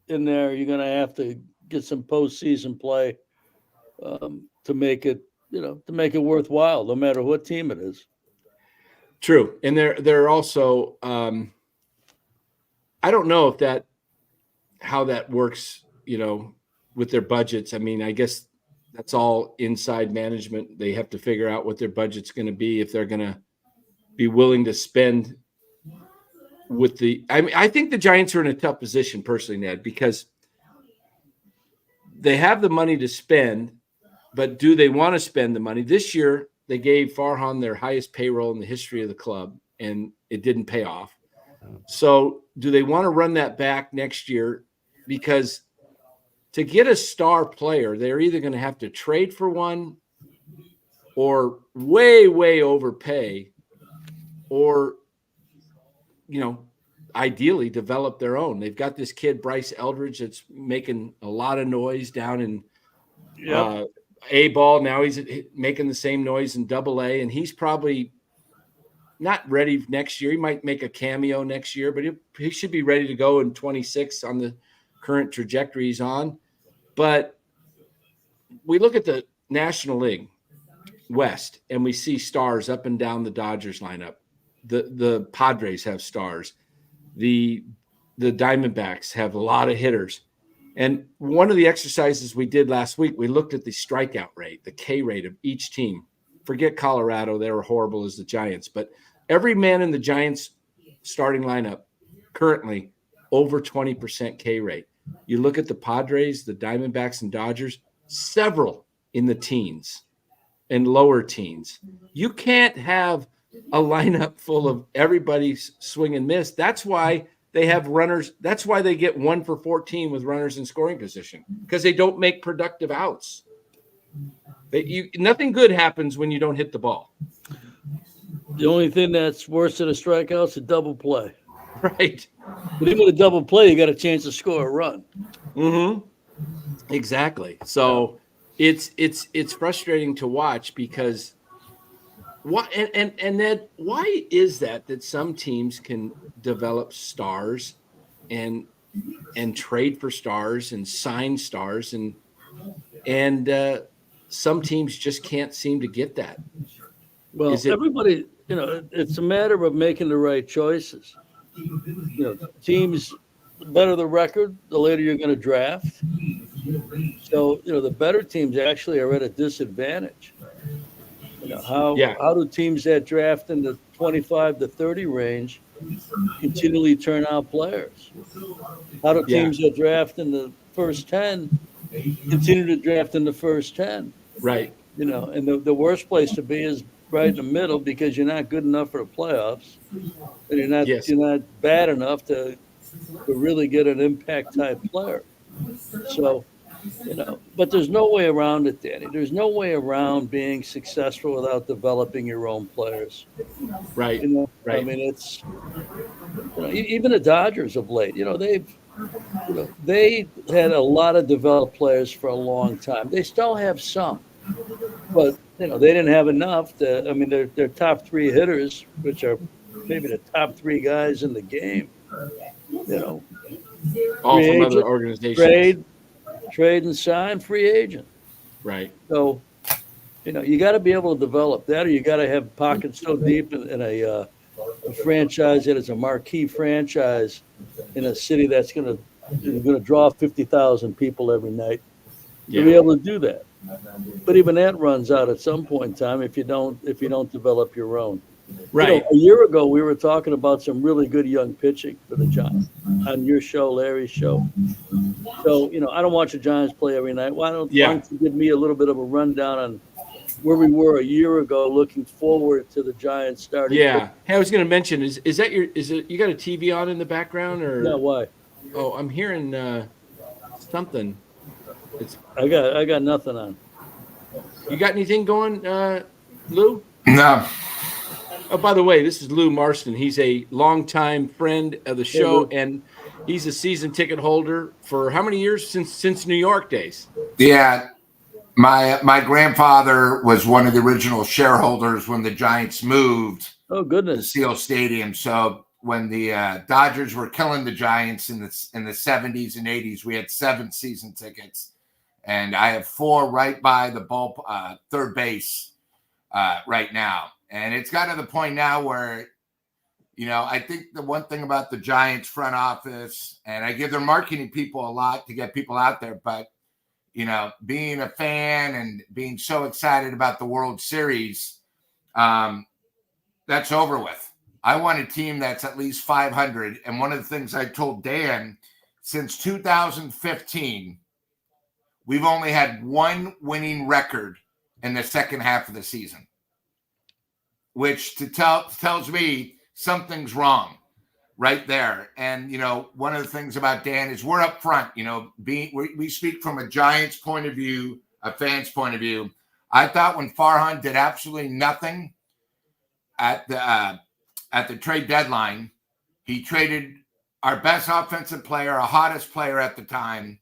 in there. You're going to have to get some postseason play to make it, worthwhile, no matter what team it is. True. And they're also, I don't know how that works, with their budgets. I mean, I guess that's all inside management. They have to figure out what their budget's going to be, if they're going to be willing to spend I think the Giants are in a tough position personally, Ned, because they have the money to spend, but do they want to spend the money? This year, they gave Farhan their highest payroll in the history of the club, and it didn't pay off. So do they want to run that back next year? Because to get a star player, they're either going to have to trade for one or way, way overpay, or ideally develop their own. They've got this kid, Bryce Eldridge, that's making a lot of noise down in A ball. Now he's making the same noise in Double-A, and he's probably not ready next year. He might make a cameo next year, but he should be ready to go in 26 on the current trajectory he's on. But we look at the National League West, and we see stars up and down the Dodgers lineup. The Padres have stars. The Diamondbacks have a lot of hitters. And one of the exercises we did last week, we looked at the strikeout rate, the K rate of each team. Forget Colorado. They were horrible as the Giants. But every man in the Giants starting lineup currently over 20% K rate. You look at the Padres, the Diamondbacks, and Dodgers, several in the teens and lower teens. You can't have a lineup full of everybody swing and miss. That's why they have runners. That's why they get 1 for 14 with runners in scoring position, because they don't make productive outs. Nothing good happens when you don't hit the ball. The only thing that's worse than a strikeout is a double play. Right. But even with a double play, you got a chance to score a run. Mm-hmm. Exactly. So it's frustrating to watch, because and Ned, why is that some teams can develop stars and trade for stars and sign stars, and some teams just can't seem to get that? Well, everybody, it's a matter of making the right choices. Teams, the better the record, the later you're going to draft. So, the better teams actually are at a disadvantage. How do teams that draft in the 25 to 30 range continually turn out players? How do teams that draft in the first 10 continue to draft in the first 10? Right. And the worst place to be is right in the middle, because you're not good enough for the playoffs, and you're not bad enough to really get an impact type player. So, but there's no way around it, Danny. There's no way around being successful without developing your own players. Right. Right. I mean, it's even the Dodgers of late. They had a lot of developed players for a long time. They still have some, but they didn't have enough to. I mean, their top 3 hitters, which are maybe the top 3 guys in the game. All from other organizations. Trade and sign, free agent. Right. So, you got to be able to develop that, or you got to have pockets so deep in a franchise that is a marquee franchise in a city that's going to draw 50,000 people every night to be able to do that. But even that runs out at some point in time if you don't develop your own. Right. A year ago, we were talking about some really good young pitching for the Giants on your show, Larry's show. So, I don't watch the Giants play every night. Why don't you give me a little bit of a rundown on where we were a year ago, looking forward to the Giants starting? Yeah. Hey, I was going to mention, is it you got a TV on in the background, or? No, why? Oh, I'm hearing something. I got nothing on. You got anything going, Lou? No. Oh, by the way, this is Lou Marston. He's a longtime friend of the show, and he's a season ticket holder for how many years? Since New York days. Yeah. My grandfather was one of the original shareholders when the Giants moved Oh to goodness. Seal Stadium. So when the Dodgers were killing the Giants in the 70s and 80s, we had 7 season tickets, and I have 4 right by the third base right now. And it's gotten to the point now where, I think the one thing about the Giants front office, and I give their marketing people a lot to get people out there, but being a fan and being so excited about the World Series, that's over with. I want a team that's at least 500. And one of the things I told Dan, since 2015, we've only had 1 winning record in the second half of the season, which tells me something's wrong right there. And, one of the things about Dan is we're up front, we speak from a Giants point of view, a fan's point of view. I thought when Farhan did absolutely nothing at the trade deadline, he traded our best offensive player, our hottest player at the time.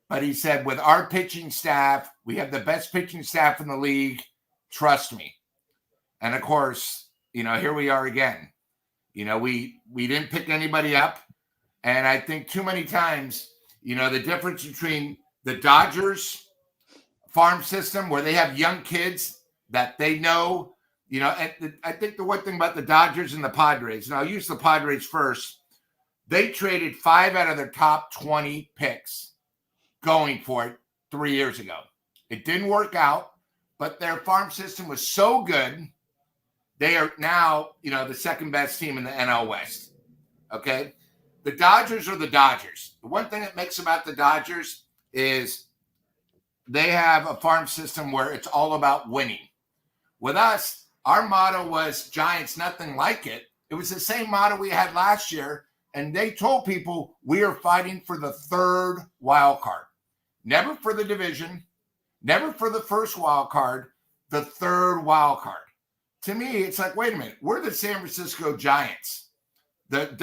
But he said, with our pitching staff, we have the best pitching staff in the league. Trust me. And of course, here we are again. We didn't pick anybody up. And I think too many times, the difference between the Dodgers farm system where they have young kids that they know, and I think the one thing about the Dodgers and the Padres, and I'll use the Padres first, they traded 5 out of their top 20 picks going for it 3 years ago. It didn't work out, but their farm system was so good. They are now, the second best team in the NL West. Okay. The Dodgers are the Dodgers. The one thing that makes about the Dodgers is they have a farm system where it's all about winning. With us, our motto was Giants, nothing like it. It was the same motto we had last year. And they told people we are fighting for the 3rd wild card. Never for the division, never for the 1st wild card, the 3rd wild card. To me, it's like, wait a minute, we're the San Francisco Giants. The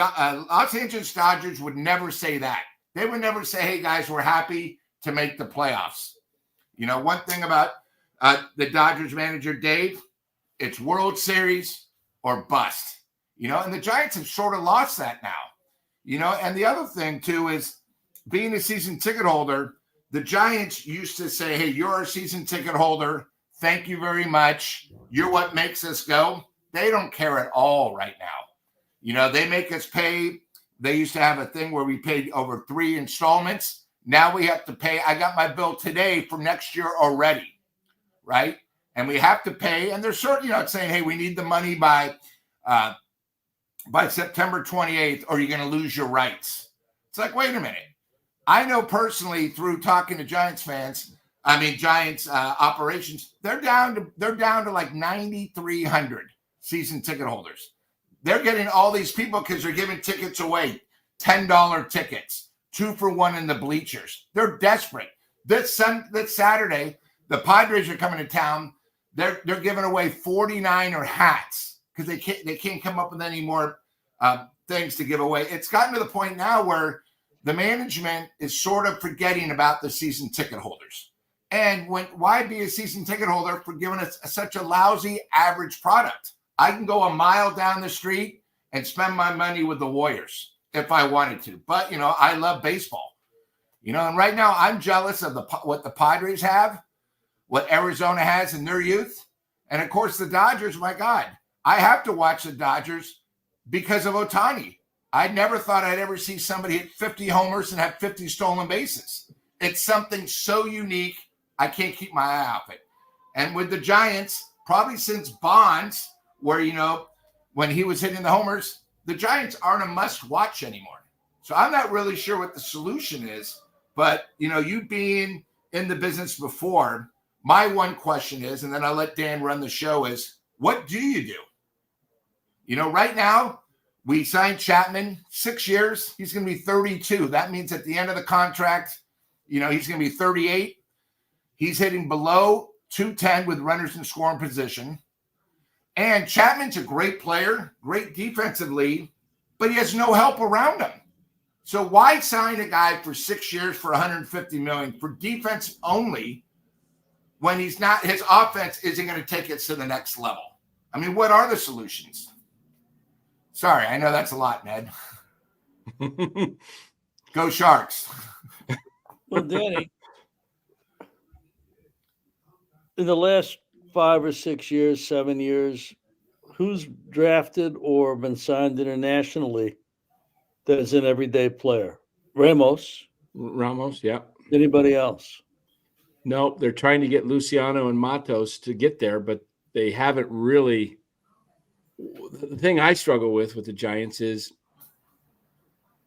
Los Angeles Dodgers would never say that. They would never say, hey, guys, we're happy to make the playoffs. One thing about the Dodgers manager, Dave, it's World Series or bust. And the Giants have sort of lost that now. And the other thing, too, is being a season ticket holder, the Giants used to say, hey, you're a season ticket holder. Thank you very much. You're what makes us go. They don't care at all right now. They make us pay. They used to have a thing where we paid over 3 installments. Now we have to pay. I got my bill today for next year already, right? And we have to pay. And they're certainly not saying, hey, we need the money by September 28th, or you're going to lose your rights. It's like, wait a minute. I know personally through talking to Giants fans, Giants operations, they're down to like 9,300 season ticket holders. They're getting all these people because they're giving tickets away, $10 tickets, 2 for 1 in the bleachers. They're desperate. This Saturday, the Padres are coming to town. They're giving away 49er hats because they can't come up with any more things to give away. It's gotten to the point now where the management is sort of forgetting about the season ticket holders. And why be a season ticket holder for giving us such a lousy average product? I can go a mile down the street and spend my money with the Warriors if I wanted to. But, I love baseball. And right now I'm jealous of what the Padres have, what Arizona has in their youth. And, of course, the Dodgers, my God, I have to watch the Dodgers because of Ohtani. I never thought I'd ever see somebody hit 50 homers and have 50 stolen bases. It's something so unique, I can't keep my eye off it. And with the Giants, probably since Bonds, where, when he was hitting the homers, the Giants aren't a must-watch anymore. So I'm not really sure what the solution is. But, you being in the business before, my one question is, and then I'll let Dan run the show, is what do you do? Right now, we signed Chapman, 6 years. He's going to be 32. That means at the end of the contract, he's going to be 38. He's hitting below 210 with runners in scoring position. And Chapman's a great player, great defensively, but he has no help around him. So why sign a guy for 6 years for $150 million for defense only when he's not, his offense isn't going to take it to the next level? I mean, what are the solutions? Sorry, I know that's a lot, Ned. Go Sharks. Well, Danny, in the last 5 or 6 years, 7 years, who's drafted or been signed internationally that's an everyday player? Ramos. Yeah. Anybody else? No, they're trying to get Luciano and Matos to get there, but they haven't really. The thing I struggle with the Giants is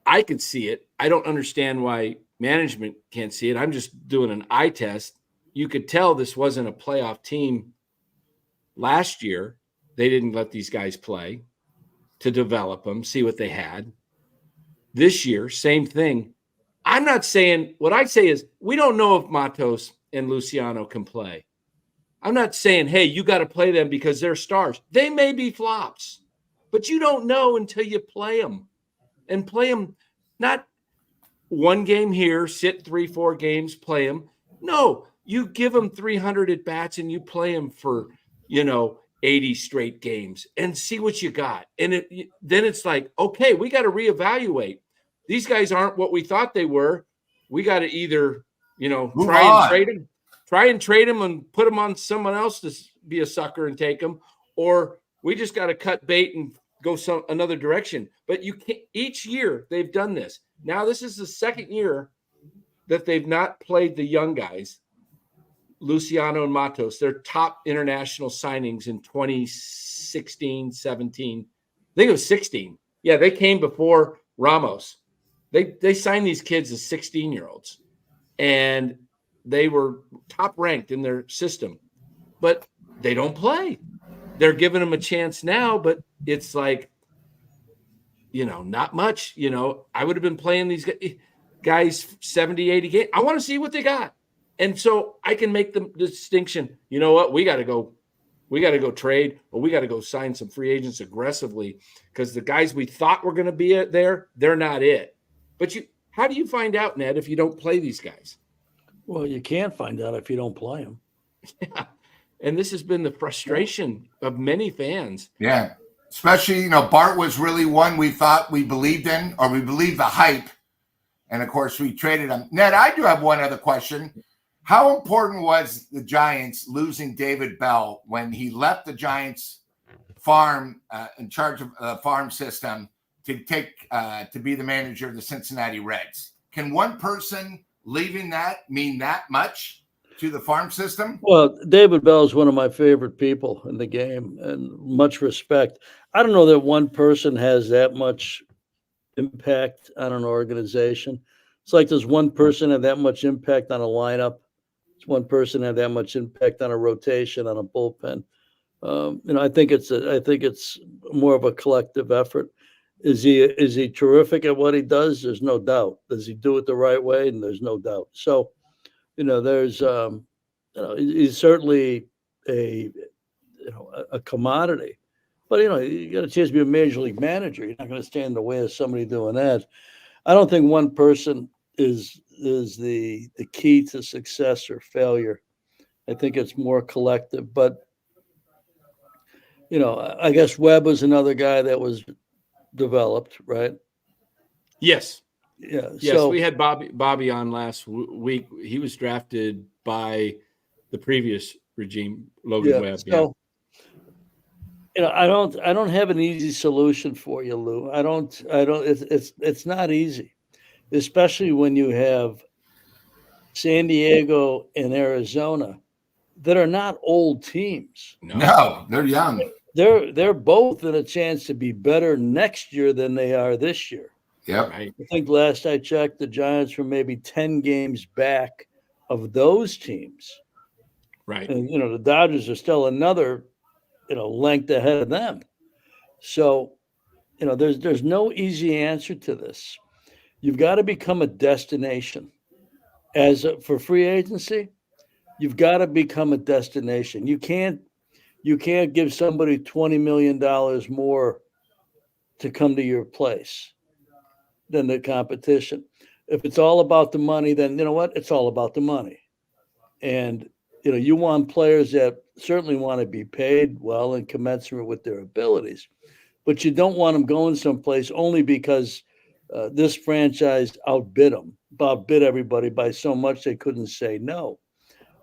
I could see it. I don't understand why management can't see it. I'm just doing an eye test. You could tell this wasn't a playoff team last year. They didn't let these guys play to develop them, see what they had. This year, same thing. I'm not saying, what I say is we don't know if Matos and Luciano can play. I'm not saying, hey, you got to play them because they're stars. They may be flops, but you don't know until you play them, and play them not one game here, sit 3-4 games, play them. No, you give them 300 at bats and you play them for, 80 straight games and see what you got. And then it's like, okay, we got to reevaluate. These guys aren't what we thought they were. We got to either, try and trade them and put them on someone else to be a sucker and take them, or we just got to cut bait and go another direction. But you can't. Each year they've done this. Now this is the second year that they've not played the young guys, Luciano and Matos. Their top international signings in 2016, 17. I think it was 16. Yeah, they came before Ramos. They signed these kids as 16-year-olds, and they were top ranked in their system, but they don't play. They're giving them a chance now, but it's like, not much. I would have been playing these guys 70, 80 games. I want to see what they got. And so I can make the distinction. You know what? We got to go trade, or we got to go sign some free agents aggressively, because the guys we thought were going to be there, they're not it. But how do you find out, Ned, if you don't play these guys? Well, you can't find out if you don't play them. Yeah. And this has been the frustration of many fans. Yeah. Especially, Bart was really one we thought we believed in, or we believed the hype. And of course, we traded him. Ned, I do have one other question. How important was the Giants losing David Bell when he left the Giants farm in charge of the farm system to be the manager of the Cincinnati Reds? Can one person leaving that mean that much to the farm system? Well, David Bell is one of my favorite people in the game, and much respect. I don't know that one person has that much impact on an organization. It's like, does one person have that much impact on a lineup? Does one person have that much impact on a rotation, on a bullpen? I think it's more of a collective effort. Is he terrific at what he does? There's no doubt. Does he do it the right way? And there's no doubt. So, there's he's certainly a commodity. But you got a chance to be a major league manager. You're not going to stand in the way of somebody doing that. I don't think one person is the key to success or failure. I think it's more collective. But I guess Webb was another guy that was developed, right? Yes. Yeah. Yes, we had Bobby on last week. He was drafted by the previous regime, Logan Webb. So, I don't have an easy solution for you, Lou. I don't. It's not easy, especially when you have San Diego and Arizona that are not old teams. No, they're young. They're both in a chance to be better next year than they are this year. Yep. Right. I think last I checked, the Giants were maybe 10 games back of those teams. Right. And, the Dodgers are still another, length ahead of them. So, there's no easy answer to this. You've got to become a destination. For free agency, you've got to become a destination. You can't give somebody $20 million more to come to your place than the competition. If it's all about the money, then you know what? It's all about the money. And, you want players that certainly want to be paid well and commensurate with their abilities, but you don't want them going someplace only because this franchise outbid everybody by so much they couldn't say no.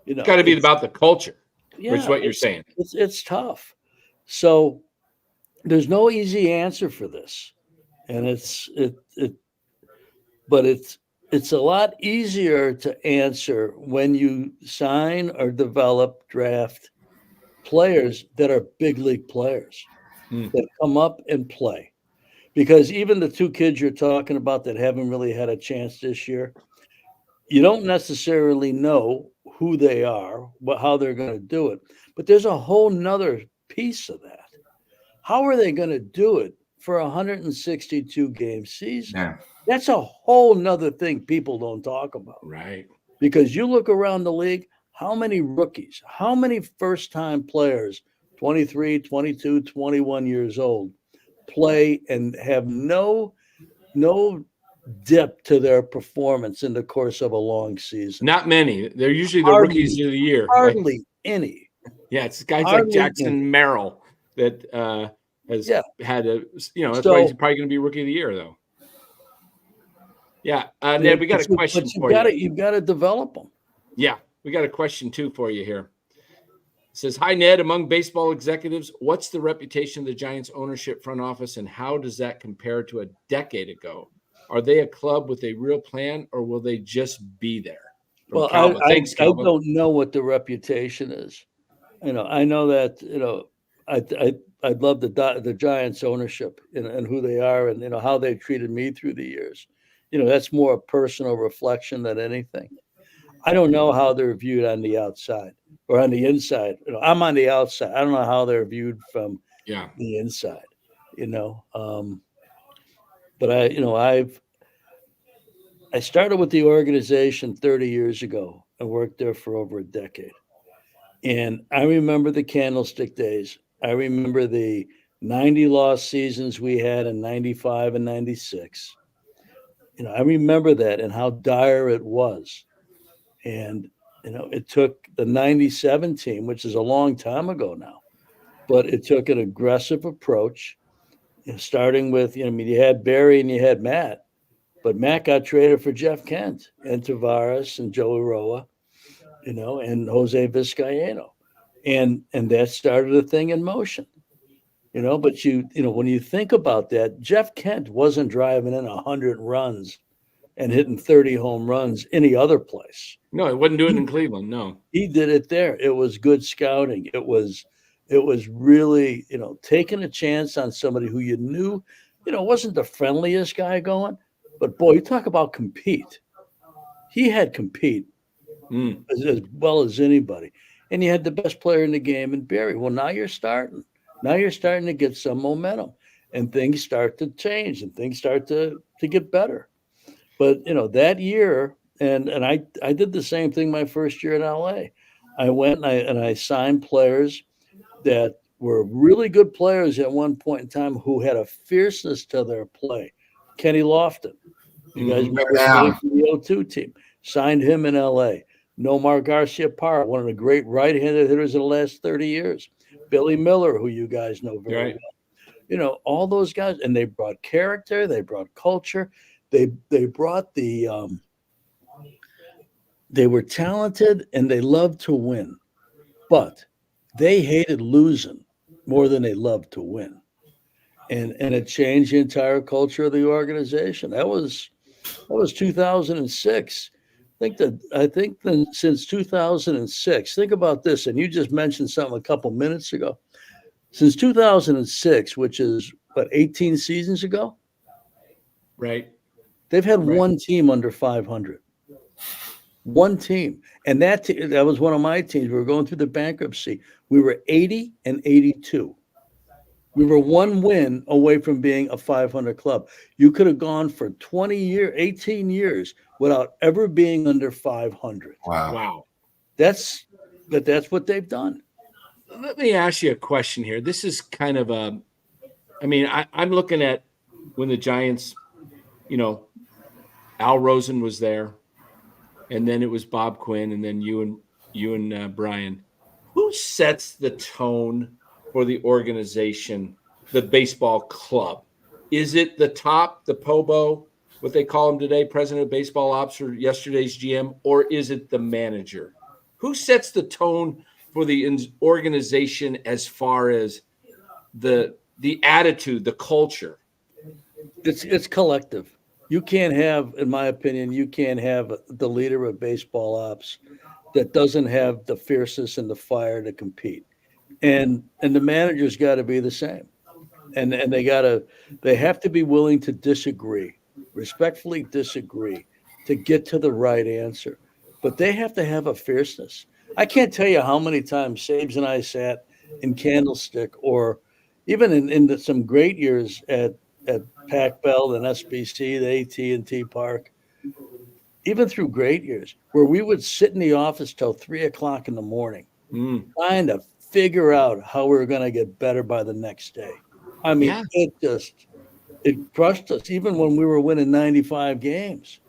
It's got to be about the culture, which is Yeah, what you're saying. It's tough. So there's no easy answer for this, and but it's a lot easier to answer when you sign or develop draft players that are big league players that come up and play. Because even the two kids you're talking about that haven't really had a chance this year, you don't necessarily know who they are, how they're going to do it. But there's a whole nother piece of that. How are they going to do it for a 162 game season? Yeah. That's a whole nother thing people don't talk about. Right. Because you look around the league, how many rookies, how many first-time players, 23, 22, 21 years old, play and have no dip to their performance in the course of a long season? Not many. They're usually the rookies of the year. Hardly any. Yeah, it's guys Hardly like Jackson any. Merrill that has had a, that's why he's probably going to be rookie of the year, though. Yeah, Ned, we got a question for you. You've got to develop them. Yeah, we got a question too for you here. It says, "Hi Ned, among baseball executives, what's the reputation of the Giants ownership front office, and how does that compare to a decade ago? Are they a club with a real plan, or will they just be there?" Well, Thanks, I don't know what the reputation is. I know that I'd love the Giants ownership and who they are and how they've treated me through the years. That's more a personal reflection than anything. I don't know how they're viewed on the outside or on the inside. I'm on the outside. I don't know how they're viewed from the inside. But I started with the organization 30 years ago and worked there for over a decade. And I remember the candlestick days. I remember the 90 loss seasons we had in 95 and 96. I remember that and how dire it was. And, it took the 97 team, which is a long time ago now, but it took an aggressive approach, starting with, you had Barry and you had Matt, but Matt got traded for Jeff Kent and Tavares and Joey Roa, and Jose Vizcaino. And that started a thing in motion, but when you think about that, Jeff Kent wasn't driving in 100 runs and hitting 30 home runs any other place. No, he wasn't doing it in Cleveland. No, he did it there. It was good scouting. It was really, taking a chance on somebody who you knew, wasn't the friendliest guy going, but boy, you talk about compete. He had compete as well as anybody. And you had the best player in the game in Barry. Well, now you're starting. Now you're starting to get some momentum and things start to change and things start to get better. But, that year, and I did the same thing my first year in LA. I went and I signed players that were really good players at one point in time who had a fierceness to their play. Kenny Lofton. You guys remember the 02 team. Signed him in LA. Nomar Garcia-Parra, one of the great right-handed hitters of the last 30 years. Billy Miller, who you guys know very well. All those guys. And they brought character. They brought culture. They brought they were talented and they loved to win. But they hated losing more than they loved to win. And it changed the entire culture of the organization. That was 2006. I think since 2006, think about this, and you just mentioned something a couple minutes ago. Since 2006, which is 18 seasons ago, right? They've had one team under 500. One team, and that was one of my teams. We were going through the bankruptcy. We were 80 and 82. We were one win away from being a 500 club. You could have gone for 18 years without ever being under 500. Wow. That's what they've done. Let me ask you a question here. This is kind of I'm looking at when the Giants, Al Rosen was there, and then it was Bob Quinn, and then you and you and Brian. Who sets the tone for the organization, the baseball club? Is it the top, the POBO, what they call him today, president of baseball ops, or yesterday's GM, or is it the manager? Who sets the tone for the organization as far as the attitude, the culture? It's collective. You can't have, in my opinion, you can't have the leader of baseball ops that doesn't have the fierceness and the fire to compete. And the manager's got to be the same. And they have to be willing to disagree, respectfully disagree, to get to the right answer. But they have to have a fierceness. I can't tell you how many times Sabes and I sat in Candlestick, or even in some great years at Pac Bell and SBC, the AT&T Park, even through great years, where we would sit in the office till 3 o'clock in the morning, trying to figure out how we were going to get better by the next day. I mean, it crushed us. Even when we were winning 95 games,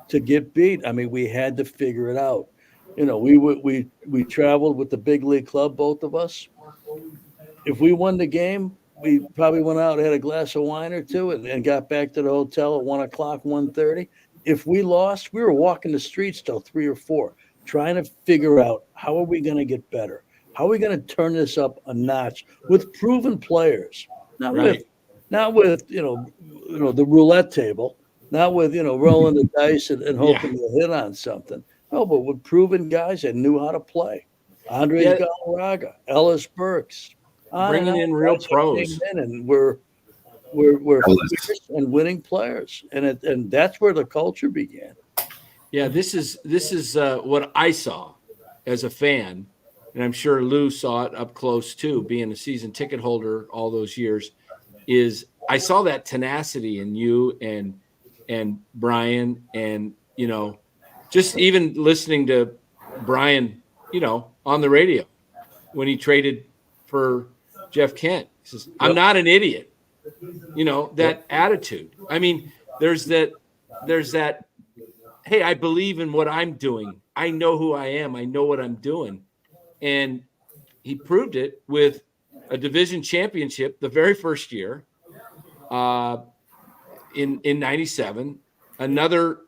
to get beat, I mean, we had to figure it out. You know, we traveled with the big league club, both of us. If we won the game, we probably went out, had a glass of wine or two, and got back to the hotel at 1 o'clock, 1:30. If we lost, we were walking the streets till 3 or 4, trying to figure out how are we going to get better? How are we going to turn this up a notch with proven players? Not with the roulette table, not with rolling the dice and hoping to hit on something. No, but with proven guys that knew how to play. Andres Galarraga, Ellis Burks, bringing in real pros, and we're fierce and winning players, and that's where the culture began. Yeah, this is what I saw as a fan, and I'm sure Lou saw it up close too, being a season ticket holder all those years. Is I saw that tenacity in you and Brian, and just even listening to Brian, on the radio when he traded for Jeff Kent. He says, "I'm not an idiot." That attitude. I mean, there's that, hey, I believe in what I'm doing. I know who I am. I know what I'm doing. And he proved it with a division championship the very first year in 97, another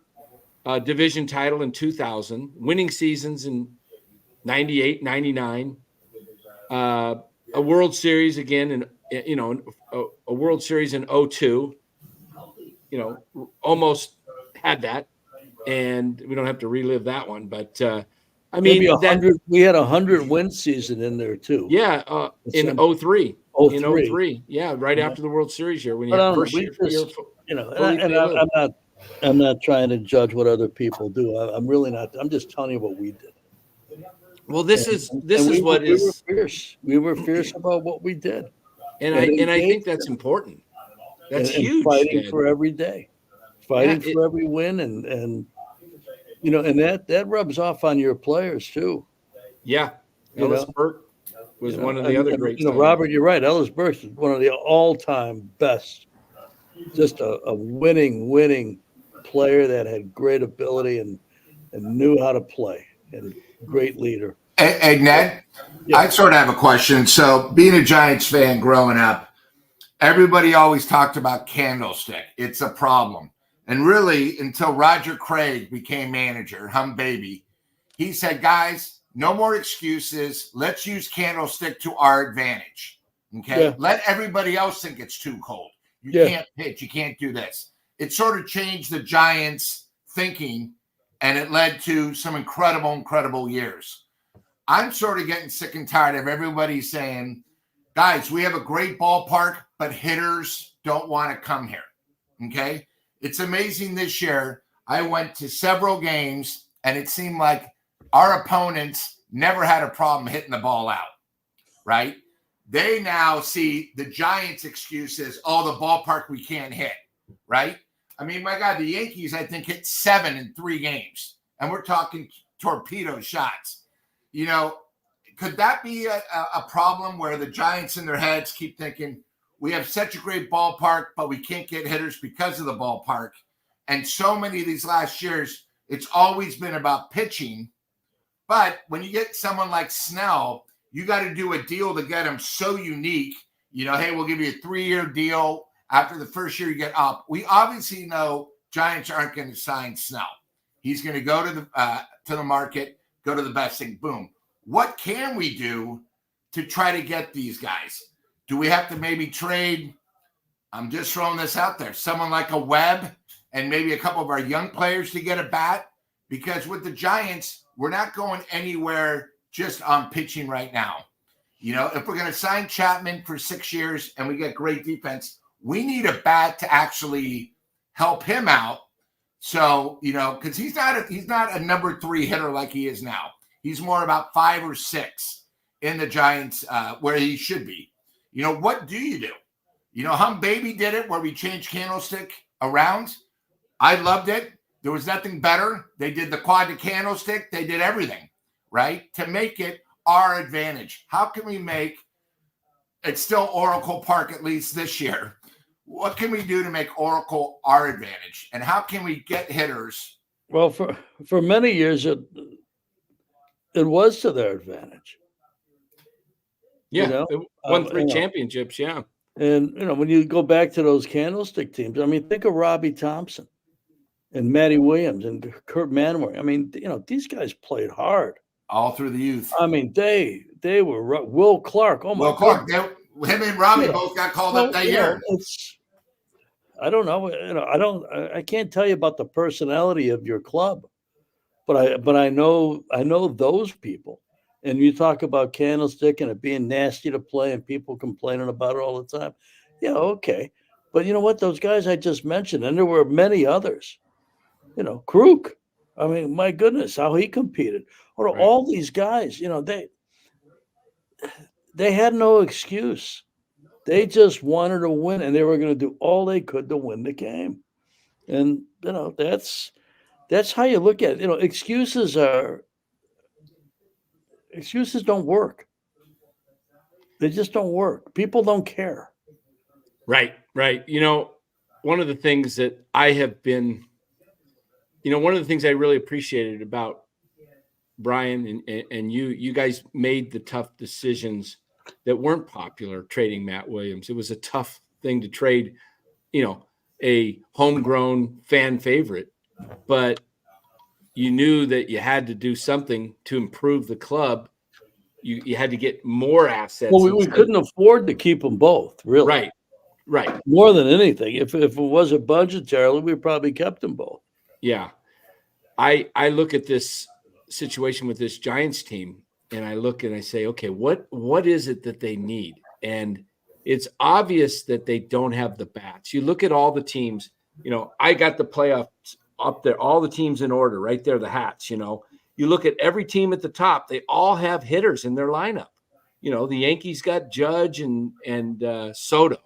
division title in 2000, winning seasons in 98, 99, a World Series again in a World Series in 02, almost had that, and we don't have to relive that one, but I mean, we had 100 win season in there too. Yeah, in 03. In 03. Yeah, right after the World Series year when you had first year. I'm not trying to judge what other people do. I'm really not. I'm just telling you what we did. Well, we were fierce. We were fierce about what we did, and I think that's important. That's huge. Fighting for every day, for every win, and and that rubs off on your players too. Yeah, Ellis Burke was one of the other greats. Robert, you're right. Ellis Burke is one of the all-time best. Just a winning player that had great ability and knew how to play, and great leader. Hey, Ned, I sort of have a question. So being a Giants fan growing up, everybody always talked about Candlestick. It's a problem. And really, until Roger Craig became manager, baby, he said, guys, no more excuses. Let's use Candlestick to our advantage. Okay? Yeah. Let everybody else think it's too cold. You can't pitch. You can't do this. It sort of changed the Giants' thinking, and it led to some incredible years. I'm sort of getting sick and tired of everybody saying, guys, we have a great ballpark, but hitters don't want to come here. Okay? It's amazing this year. I went to several games, and it seemed like our opponents never had a problem hitting the ball out, right? They now see the Giants' excuses, the ballpark we can't hit, right? I mean, my God, the Yankees, I think, hit 7 in 3 games, and we're talking torpedo shots. Could that be a problem where the Giants in their heads keep thinking, we have such a great ballpark, but we can't get hitters because of the ballpark? And so many of these last years, it's always been about pitching, But when you get someone like Snell, you got to do a deal to get him so unique. Hey, we'll give you a 3-year deal. After the first year, you get up. We obviously know Giants aren't going to sign Snell. He's going to go to the market, go to the best thing. Boom. What can we do to try to get these guys? Do we have to maybe trade? I'm just throwing this out there. Someone like a Webb and maybe a couple of our young players to get a bat. Because with the Giants, we're not going anywhere just on pitching right now. If we're going to sign Chapman for 6 years and we get great defense, we need a bat to actually help him out. So, because he's not a number 3 hitter like he is now. He's more about 5 or 6 in the Giants where he should be. What do you do? Hum Baby did it where we changed Candlestick around. I loved it. There was nothing better. They did the quad to Candlestick. They did everything, right, to make it our advantage. How can we make it's still Oracle Park at least this year? What can we do to make Oracle our advantage? And how can we get hitters? Well, for many years, it was to their advantage. Yeah, it won 3 championships, yeah. And, when you go back to those Candlestick teams, I mean, think of Robbie Thompson and Matty Williams and Kurt Manway. I mean, these guys played hard. All through the youth. I mean, they were Will Clark. Oh, my Will Clark. Him and Robbie both got called up that year. I don't know. I can't tell you about the personality of your club, but I know those people. And you talk about Candlestick and it being nasty to play and people complaining about it all the time. Yeah, okay. But you know what? Those guys I just mentioned, and there were many others. Kruk. I mean, my goodness, how he competed. Or right. All these guys, they had no excuse. They just wanted to win, and they were going to do all they could to win the game. And that's how you look at it. Excuses don't work. They just don't work. People don't care. Right. One of the things that I have been, one of the things I really appreciated about Brian and you guys made the tough decisions that weren't popular trading Matt Williams. It was a tough thing to trade, a homegrown fan favorite, but you knew that you had to do something to improve the club. You had to get more assets. Well, we couldn't afford to keep them both, really. Right. More than anything. If it wasn't budgetarily, we probably kept them both. Yeah. I look at this situation with this Giants team and I look and I say, okay, what is it that they need? And it's obvious that they don't have the bats. You look at all the teams, I got the playoffs up there, all the teams in order right there, the hats, you look at every team at the top, they all have hitters in their lineup. The Yankees got Judge and Soto,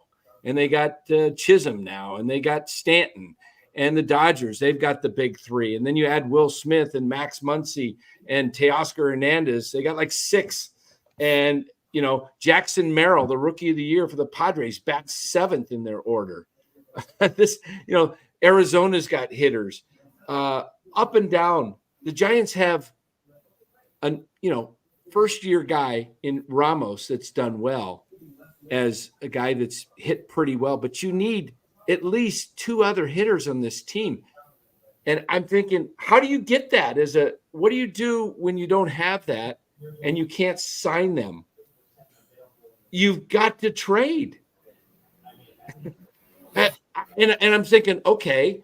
and they got Chisholm now, and they got Stanton. And the Dodgers, they've got the big 3. And then you add Will Smith and Max Muncy and Teoscar Hernandez. They got like 6. And, Jackson Merrill, the rookie of the year for the Padres, bats 7th in their order. Arizona's got hitters. Up and down. The Giants have a, first-year guy in Ramos that's done well as a guy that's hit pretty well. But you need at least 2 other hitters on this team. And I'm thinking, how do you get that what do you do when you don't have that and you can't sign them? You've got to trade. and I'm thinking, okay,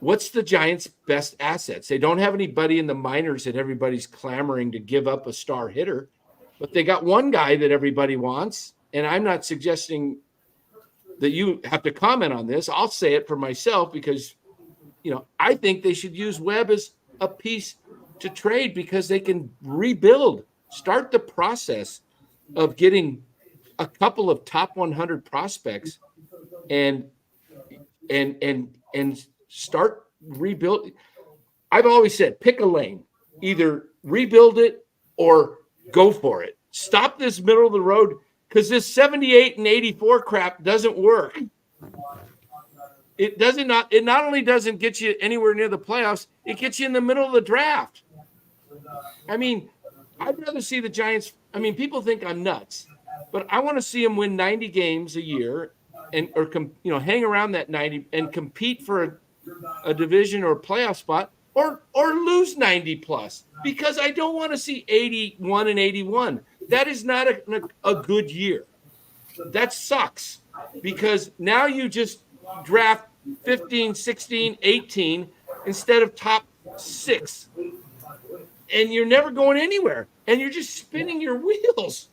what's the Giants' best assets? They don't have anybody in the minors that everybody's clamoring to give up a star hitter, but they got one guy that everybody wants. And I'm not suggesting that you have to comment on this. I'll say it for myself because, I think they should use Webb as a piece to trade because they can rebuild, start the process of getting a couple of top 100 prospects and start rebuild. I've always said, pick a lane, either rebuild it or go for it. Stop this middle of the road. Because this 78 and 84 crap doesn't work. It not only doesn't get you anywhere near the playoffs, it gets you in the middle of the draft. I mean, I'd rather see the Giants. I mean, people think I'm nuts, but I want to see them win 90 games a year hang around that 90 and compete for a division or playoff spot or lose 90 plus, because I don't want to see 81 and 81. That is not a good year. That sucks, because now you just draft 15, 16, 18 instead of top 6. And you're never going anywhere, and you're just spinning your wheels.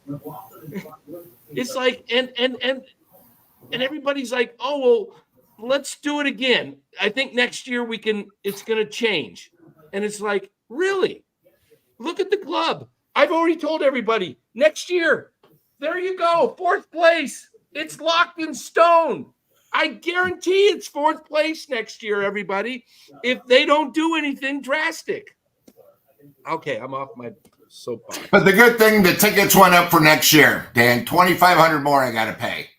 It's like, and everybody's like, oh, well, let's do it again. I think next year it's going to change. And it's like, really? Look at the club. I've already told everybody, next year, there you go, 4th place. It's locked in stone. I guarantee it's 4th place next year, everybody, if they don't do anything drastic. Okay, I'm off my soapbox. But the good thing, the tickets went up for next year, Dan. $2,500 more I got to pay.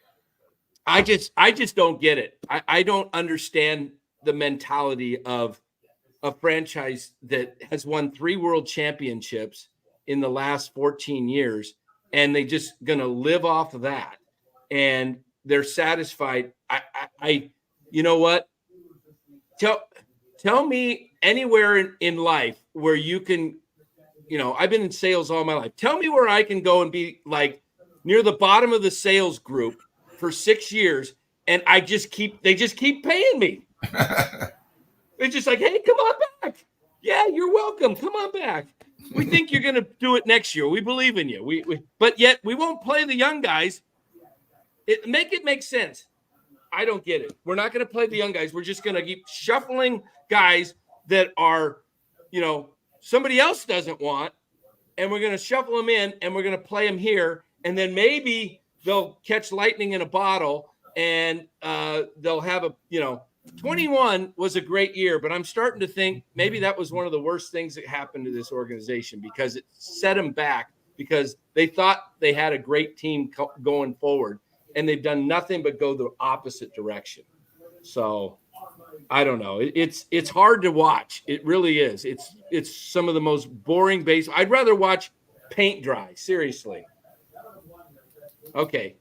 I just don't get it. I don't understand the mentality of a franchise that has won 3 world championships in the last 14 years, and they just going to live off of that, and they're satisfied. I you know what? Tell me anywhere in life where you can, I've been in sales all my life. Tell me where I can go and be like near the bottom of the sales group for 6 years, and they just keep paying me. They're just like, hey, come on back. Yeah, you're welcome. Come on back. We think you're going to do it next year. We believe in you. But yet we won't play the young guys. Make it make sense. I don't get it. We're not going to play the young guys. We're just going to keep shuffling guys that are, somebody else doesn't want, and we're going to shuffle them in, and we're going to play them here, and then maybe they'll catch lightning in a bottle, and they'll have 21 was a great year, but I'm starting to think maybe that was one of the worst things that happened to this organization, because it set them back, because they thought they had a great team going forward, and they've done nothing but go the opposite direction. So I don't know. It's hard to watch. It really is. It's some of the most boring base. I'd rather watch paint dry. Seriously. Okay.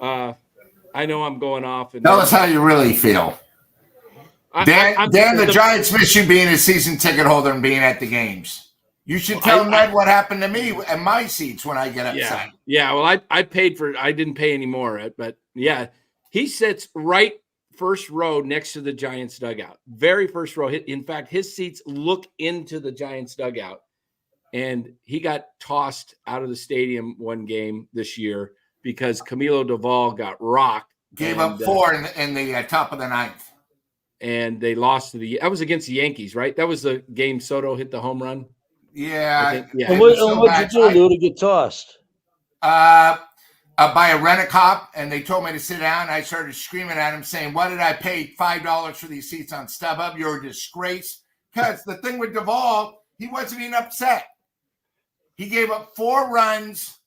I know I'm going off. Tell us how you really feel. Dan, the Giants miss you being a season ticket holder and being at the games. You should tell Ned what happened to me and my seats when I get upset. Yeah. Well, I paid for it. I didn't pay anymore. But yeah, he sits right first row next to the Giants dugout. Very first row. In fact, his seats look into the Giants dugout. And he got tossed out of the stadium one game this year because Camilo Duvall got rocked. Gave up 4 in the top of the 9th. And they lost to that was against the Yankees, right? That was the game Soto hit the home run. Yeah. And what did you do to get tossed? By a rent-a-cop, and they told me to sit down. I started screaming at him, saying, "Why did I pay $5 for these seats on StubHub? You're a disgrace." Because the thing with Duvall, he wasn't even upset. He gave up 4 runs,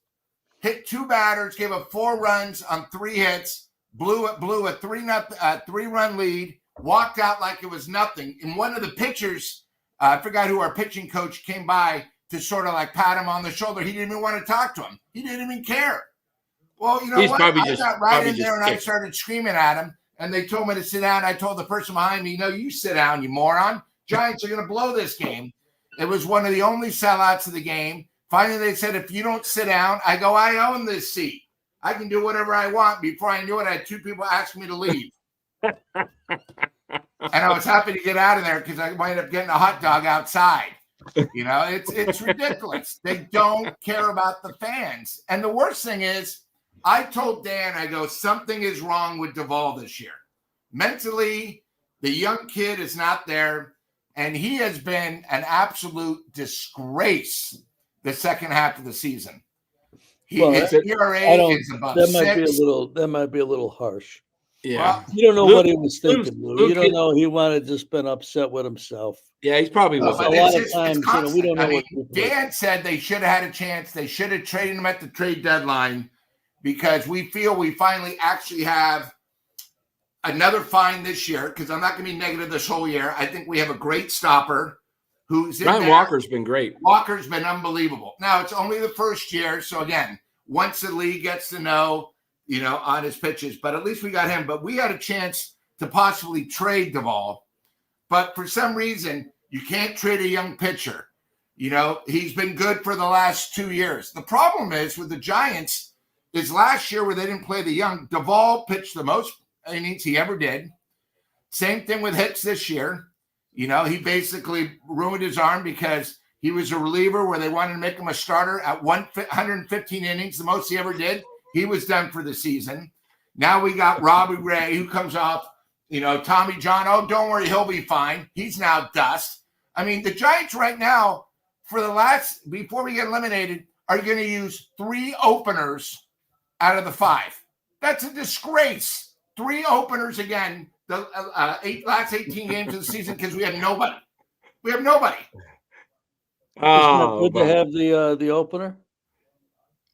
hit 2 batters, gave up 4 runs on 3 hits, blew a 3-run lead, walked out like it was nothing. In one of the pitchers, I forgot who our pitching coach came by to sort of like pat him on the shoulder. He didn't even want to talk to him. He didn't even care. Well, you know what? I got right in there and I started screaming at him, and they told me to sit down. I told the person behind me, "No, you sit down, you moron. Giants are going to blow this game." It was one of the only sellouts of the game. Finally, they said, "If you don't sit down," I go, "I own this seat. I can do whatever I want." Before I knew it, I had 2 people asking me to leave. And I was happy to get out of there because I wound up getting a hot dog outside. It's ridiculous. They don't care about the fans. And the worst thing is, I told Dan, I go, something is wrong with Duvall this year. Mentally, the young kid is not there, and he has been an absolute disgrace the second half of the season. His ERA is above 6. That might be a little harsh. Yeah. Well, you don't know what he was thinking, Lou. You don't know. He might have just been upset with himself. Yeah, he's probably was. A lot of times, we don't know. Dan said they should have had a chance. They should have traded him at the trade deadline, because we feel we finally actually have another find this year, because I'm not going to be negative this whole year. I think we have a great stopper. who's in Ryan there. Walker's been great. Walker's been unbelievable. Now, it's only the first year. So, again, once the league gets to know, on his pitches, but at least we got him. But we had a chance to possibly trade Duvall. But for some reason, you can't trade a young pitcher. He's been good for the last 2 years. The problem is with the Giants is last year where they didn't play the young, Duvall pitched the most innings he ever did. Same thing with Hicks this year. He basically ruined his arm because he was a reliever where they wanted to make him a starter at 115 innings, the most he ever did. He was done for the season. Now we got Robbie Ray, who comes off, Tommy John. Oh, don't worry, he'll be fine. He's now dust. I mean, the Giants right now, before we get eliminated, are going to use 3 openers out of the 5. That's a disgrace. 3 openers again, the last 18 games of the season, because we have nobody. We have nobody. Oh, good to have the opener.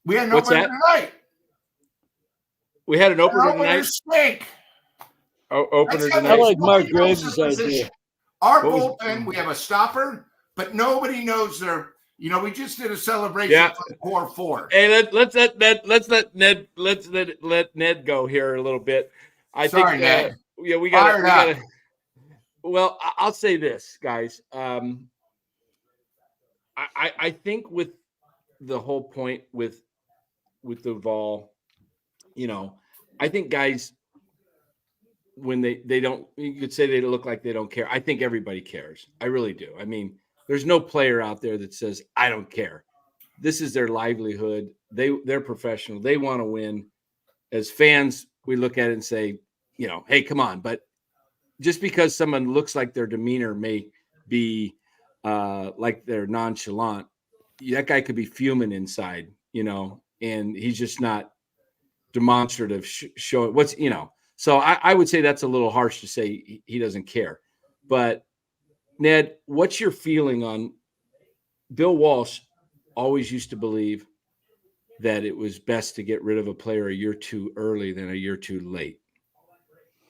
We had nobody tonight. We had an opener tonight. Stink. Opener tonight. I like Mark Graves' idea. Our bullpen, we have a stopper, but nobody knows their. We just did a celebration for the core 4. Hey, let's let Ned go here a little bit. Sorry, Ned. Yeah, we got. Well, I'll say this, guys. I think with the whole point with Duvall, I think guys, when they don't, you could say they look like they don't care. I think everybody cares. I really do. I mean, there's no player out there that says, I don't care. This is their livelihood. They're professional. They want to win. As fans, we look at it and say, hey, come on. But just because someone looks like their demeanor may be like they're nonchalant, that guy could be fuming inside, and he's just not demonstrative showing what's, So I would say that's a little harsh to say he doesn't care. But Ned, what's your feeling on Bill Walsh always used to believe that it was best to get rid of a player a year too early than a year too late.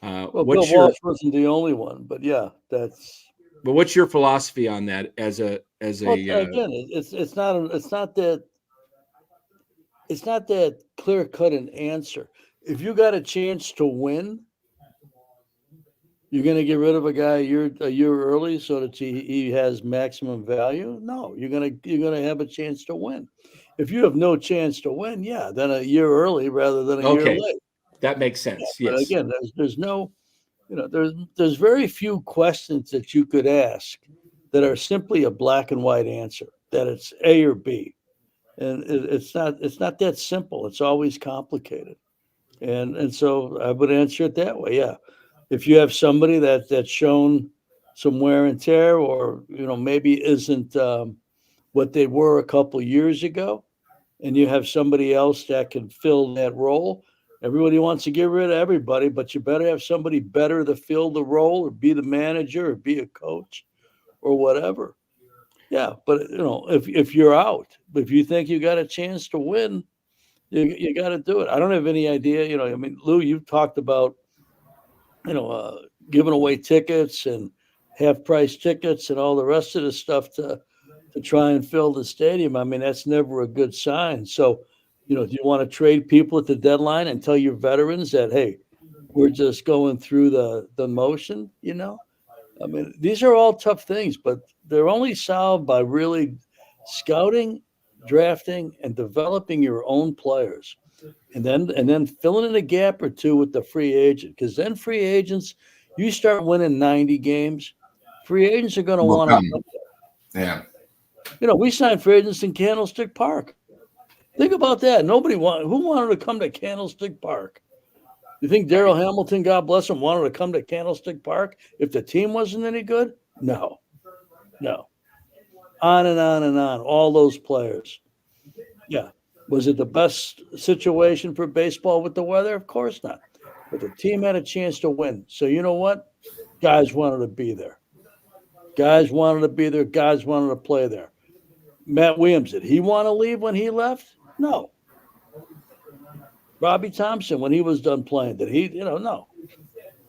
Bill Walsh wasn't the only one, but yeah, that's. But what's your philosophy on that again, it's not that clear cut an answer. If you got a chance to win, you're going to get rid of a guy a year early so that he has maximum value. No, you're going to have a chance to win. If you have no chance to win, yeah, then a year early rather than a year late. That makes sense. Yeah, yes. But again, there's no, there's very few questions that you could ask that are simply a black and white answer, that it's A or B. And it's not that simple. It's always complicated. And so I would answer it that way. Yeah. If you have somebody that's shown some wear and tear, or, maybe isn't what they were a couple of years ago, and you have somebody else that can fill that role, everybody wants to get rid of everybody, but you better have somebody better to fill the role or be the manager or be a coach or whatever. Yeah. But, if you're out, if you think you got a chance to win, you got to do it. I don't have any idea. Lou, you've talked about, giving away tickets and half price tickets and all the rest of the stuff to try and fill the stadium. I mean, that's never a good sign. So, do you want to trade people at the deadline and tell your veterans that, hey, we're just going through the motion, I mean, these are all tough things, but they're only solved by really scouting, drafting, and developing your own players. And then filling in a gap or two with the free agent. Because then free agents, you start winning 90 games, free agents are going to want to. Yeah. We signed free agents in Candlestick Park. Think about that. Who wanted to come to Candlestick Park? You think Darryl Hamilton, God bless him, wanted to come to Candlestick Park if the team wasn't any good? No. On and on and on. All those players. Yeah. Was it the best situation for baseball with the weather? Of course not. But the team had a chance to win. So you know what? Guys wanted to be there. Guys wanted to play there. Matt Williams, did he want to leave when he left? No. Robbie Thompson, when he was done playing, did he? No.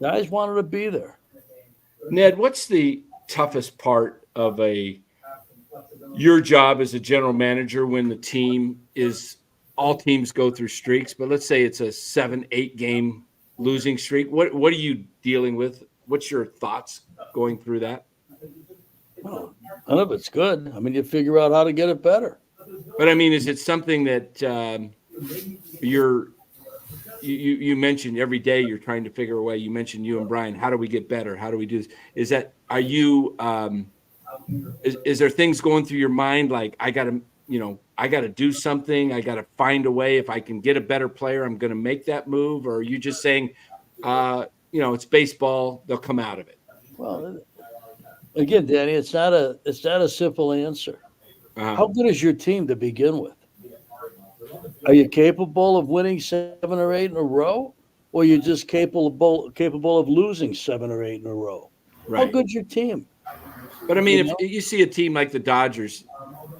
Guys wanted to be there. Ned, what's the toughest part of a your job as a general manager when the team is all teams go through streaks, but let's say it's a 7-8 game losing streak. What are you dealing with? What's your thoughts going through that? Well, none of it's good. I mean, you figure out how to get it better. But I mean, is it something that you mentioned every day you're trying to figure a way? You mentioned you and Brian. How do we get better? How do we do this? Is that is there things going through your mind like I got to do something. I got to find a way. If I can get a better player, I'm going to make that move. Or are you just saying, it's baseball. They'll come out of it. Well, again, Danny, it's not a simple answer. How good is your team to begin with? Are you capable of winning 7 or 8 in a row, or are you just capable of losing 7 or 8 in a row? Right. How good's your team? But I mean, if you see a team like the Dodgers,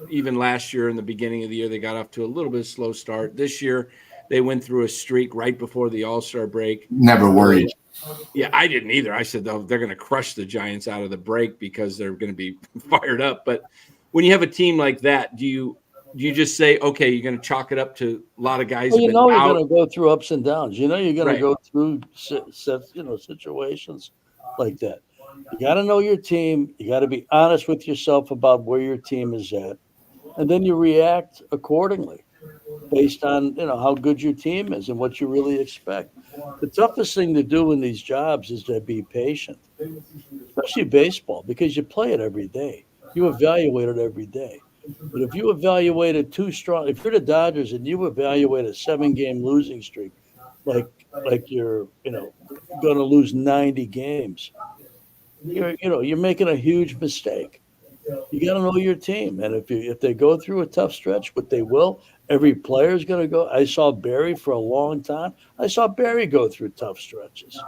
even last year in the beginning of the year, they got off to a little bit of slow start. This year, they went through a streak right before the All-Star break. Never worried. Yeah, I didn't either. I said they're going to crush the Giants out of the break because they're going to be fired up. But when you have a team like that, do you just say, okay, you're going to chalk it up to a lot of guys? Well, you're going to go through ups and downs. You're going to go through situations like that. You got to know your team. You got to be honest with yourself about where your team is at, and then you react accordingly based on how good your team is and what you really expect. The toughest thing to do in these jobs is to be patient, especially baseball, because you play it every day. You evaluate it every day. But if you evaluate it too strong, if you're the Dodgers and you evaluate a 7-game losing streak, like you're going to lose 90 games, you're making a huge mistake. You got to know your team, and if they go through a tough stretch, but they will, every player is going to go. I saw Barry for a long time. I saw Barry go through tough stretches.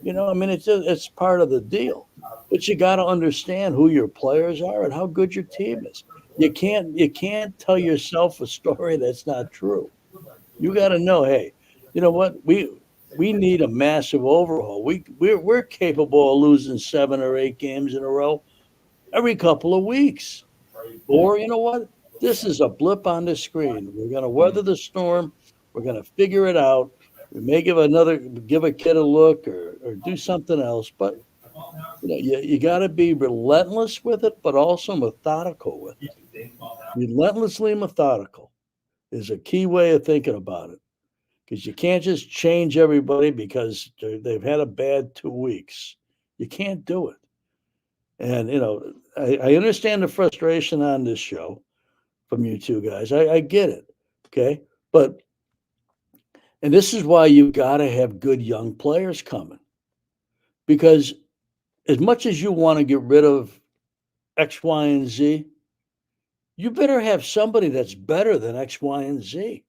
It's part of the deal. But you got to understand who your players are and how good your team is. You can't tell yourself a story that's not true. You got to know, hey, you know what? We need a massive overhaul. We're capable of losing 7 or 8 games in a row every couple of weeks. Or you know what? This is a blip on the screen. We're going to weather the storm. We're going to figure it out. We may give a kid a look or do something else, but you got to be relentless with it, but also methodical with it. Relentlessly methodical is a key way of thinking about it, because you can't just change everybody because they've had a bad 2 weeks. You can't do it. And, I understand the frustration on this show from you two guys. I get it. Okay. And this is why you got to have good young players coming, because as much as you want to get rid of X, Y, and Z, you better have somebody that's better than X, Y, and Z.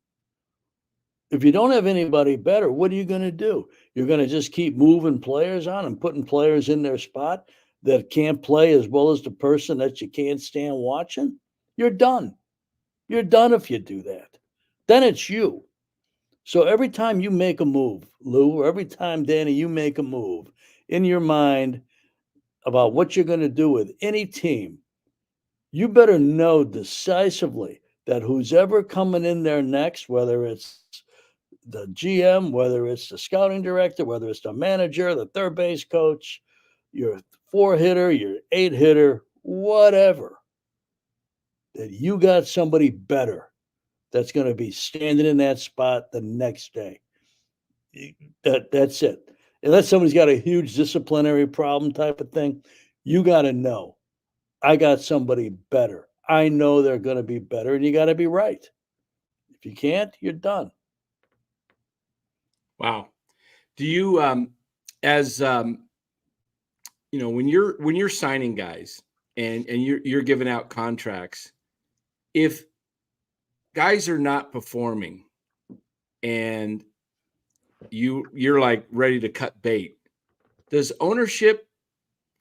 If you don't have anybody better, what are you going to do? You're going to just keep moving players on and putting players in their spot that can't play as well as the person that you can't stand watching? You're done. You're done if you do that. Then it's you. So every time you make a move, Lou, or every time, Danny, you make a move in your mind about what you're going to do with any team, you better know decisively that who's ever coming in there next, whether it's the GM, whether it's the scouting director, whether it's the manager, the third base coach, your 4-hitter, your 8-hitter, whatever, that you got somebody better that's going to be standing in that spot the next day. That's it. Unless somebody's got a huge disciplinary problem type of thing, you got to know, I got somebody better. I know they're going to be better, and you got to be right. If you can't, you're done. Wow. Do you, when you're signing guys and you're giving out contracts, if guys are not performing and you're like ready to cut bait, does ownership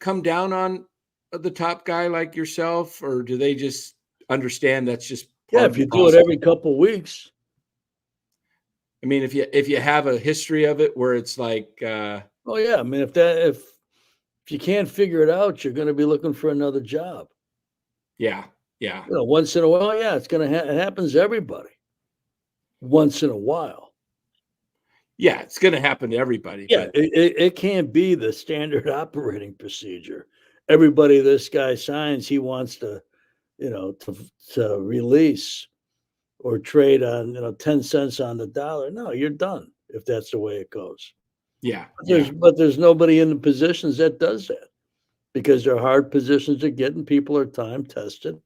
come down on the top guy like yourself, or do they just understand that's just part if you do it every couple weeks? I mean, if you have a history of it where it's like, oh yeah, I mean, if you can't figure it out, you're going to be looking for another job. Yeah, Yeah. Once in a while, yeah, it's going to it happens to everybody. Once in a while. Yeah, it's going to happen to everybody. Yeah, But it can't be the standard operating procedure. Everybody this guy signs, he wants to, to release or trade on, 10 cents on the dollar. No, you're done if that's the way it goes. yeah, But there's nobody in the positions that does that because they're hard positions to get and people are time tested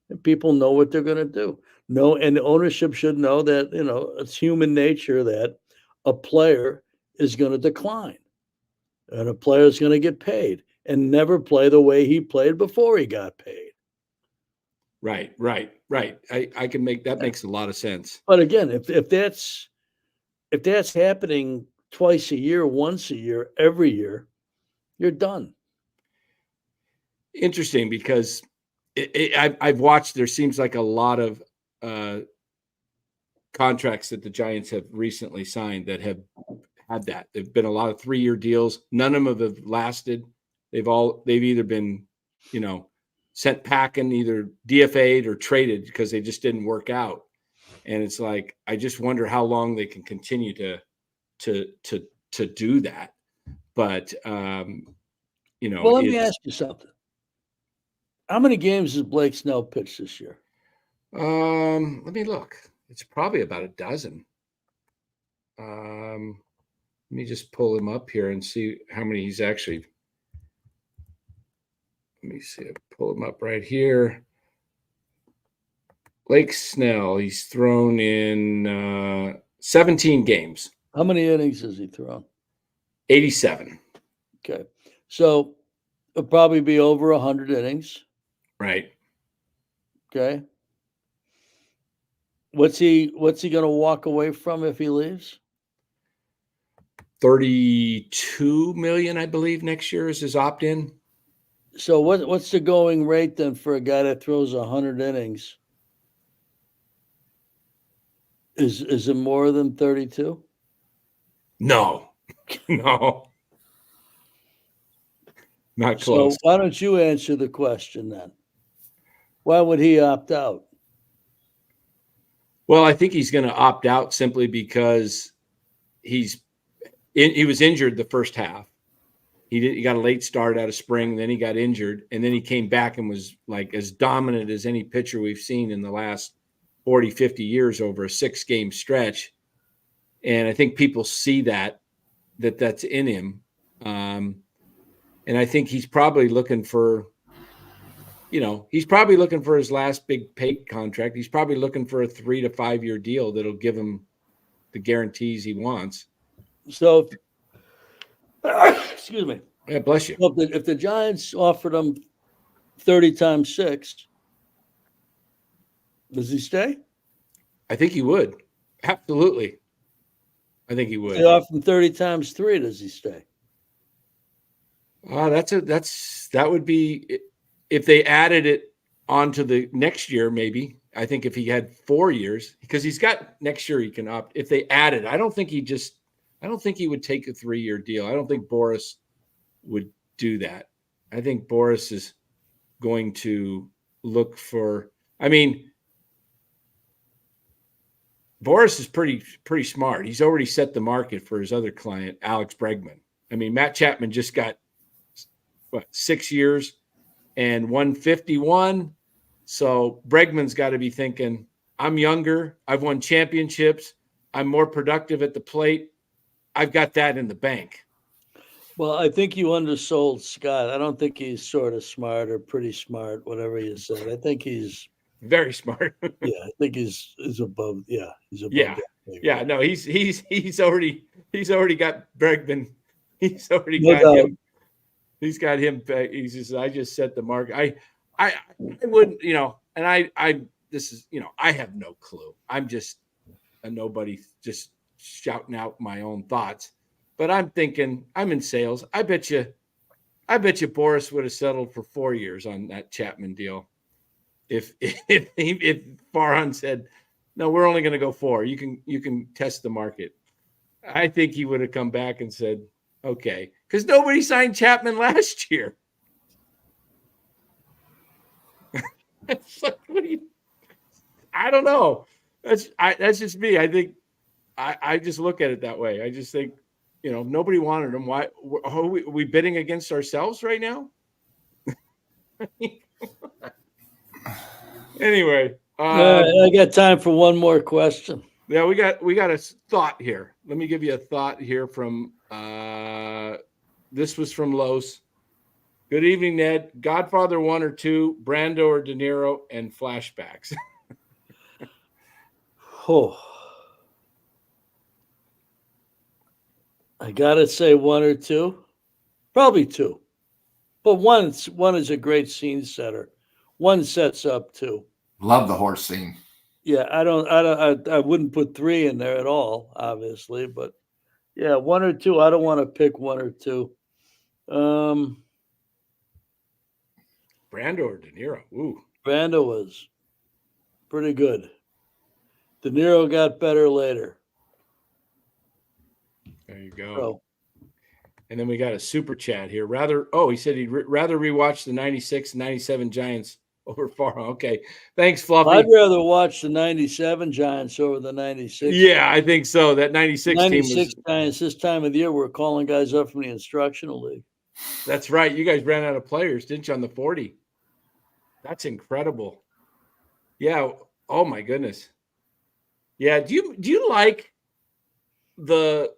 and people know what they're going to do. No, and the ownership should know that, it's human nature that a player is going to decline and a player is going to get paid and never play the way he played before he got paid. right. I can make that makes a lot of sense. But again, if that's happening twice a year, once a year, every year, you're done. Interesting because I've watched. There seems like a lot of contracts that the Giants have recently signed that have had that. There've been a lot of 3-year deals. None of them have lasted. They've either been, sent packing, either DFA'd or traded because they just didn't work out. And it's like I just wonder how long they can continue to do that. But Well, let me ask you something. How many games has Blake Snell pitched this year? Let me look. It's probably about a dozen. Let me just pull him up here and see how many he's actually. Let me see. I pull him up right here. Blake Snell. He's thrown in 17 games. How many innings has he thrown? 87. Okay, so it'll probably be over 100 innings. Right. Okay. What's he going to walk away from if he leaves? 32 million, I believe, next year is his opt-in. So what's the going rate then for a guy that throws 100 innings? Is it more than 32? No. No. Not close. So why don't you answer the question then? Why would he opt out? Well, I think he's going to opt out simply because he was injured the first half. He got a late start out of spring, then he got injured, and then he came back and was like as dominant as any pitcher we've seen in the last 40, 50 years over a 6-game stretch. And I think people see that's in him. And I think he's probably looking for, his last big pay contract. He's probably looking for a 3 to 5 year deal that'll give him the guarantees he wants. So, excuse me. Yeah, bless you. Well, if the Giants offered him 30 times 6, does he stay? I think he would. Absolutely. I think he would. If they offer him 30 times 3, does he stay? That would be if they added it onto the next year, maybe. I think if he had 4 years, because he's got next year he can opt. If they added, I don't think he would take a 3-year deal. I don't think Boris would do that. I think Boris is going to look for. I mean, Boris is pretty smart. He's already set the market for his other client, Alex Bregman. I mean, Matt Chapman just got 6 years and 151. So Bregman's got to be thinking, I'm younger. I've won championships. I'm more productive at the plate. I've got that in the bank. Well, I think you undersold Scott. I don't think he's sort of smart or pretty smart, whatever you said. I think he's very smart. Yeah, I think he's above. Yeah, he's above. Yeah, yeah. No, he's already got Bregman. He's already got him. He's got him. He says, I just set the mark. I wouldn't, and I have no clue. I'm just a nobody, just shouting out my own thoughts. But I'm thinking, I'm in sales. I bet you Boris would have settled for 4 years on that Chapman deal. If Farhan said, no, we're only going to go 4. You can test the market. I think he would have come back and said, okay, because nobody signed Chapman last year. It's like, what do you? I don't know. That's just me. I think I just look at it that way. I just think, nobody wanted him. Why are we bidding against ourselves right now? Anyway, I got time for one more question. yeah, we got a thought here. Let me give you a thought here from this was from Los. Good evening, Ned. Godfather 1 or 2, Brando or De Niro, and flashbacks. Oh, I gotta say 1 or 2, probably 2, but one is a great scene setter. 1 sets up 2. Love the horse scene. Yeah, I wouldn't put 3 in there at all, obviously, but yeah, 1 or 2. I don't want to pick 1 or 2. Brando or De Niro? Ooh. Brando was pretty good. De Niro got better later. There you go. So, and then we got a super chat here. He said he'd rather rewatch the 96 and 97 Giants over far. Okay. Thanks, Fluffy. I'd rather watch the 97 Giants over the 96. Yeah, I think so. That 96 team 96 was. Giants, this time of the year, we're calling guys up from the instructional league. That's right. You guys ran out of players, didn't you, on the 40? That's incredible. Yeah. Oh my goodness. Yeah. Do you like the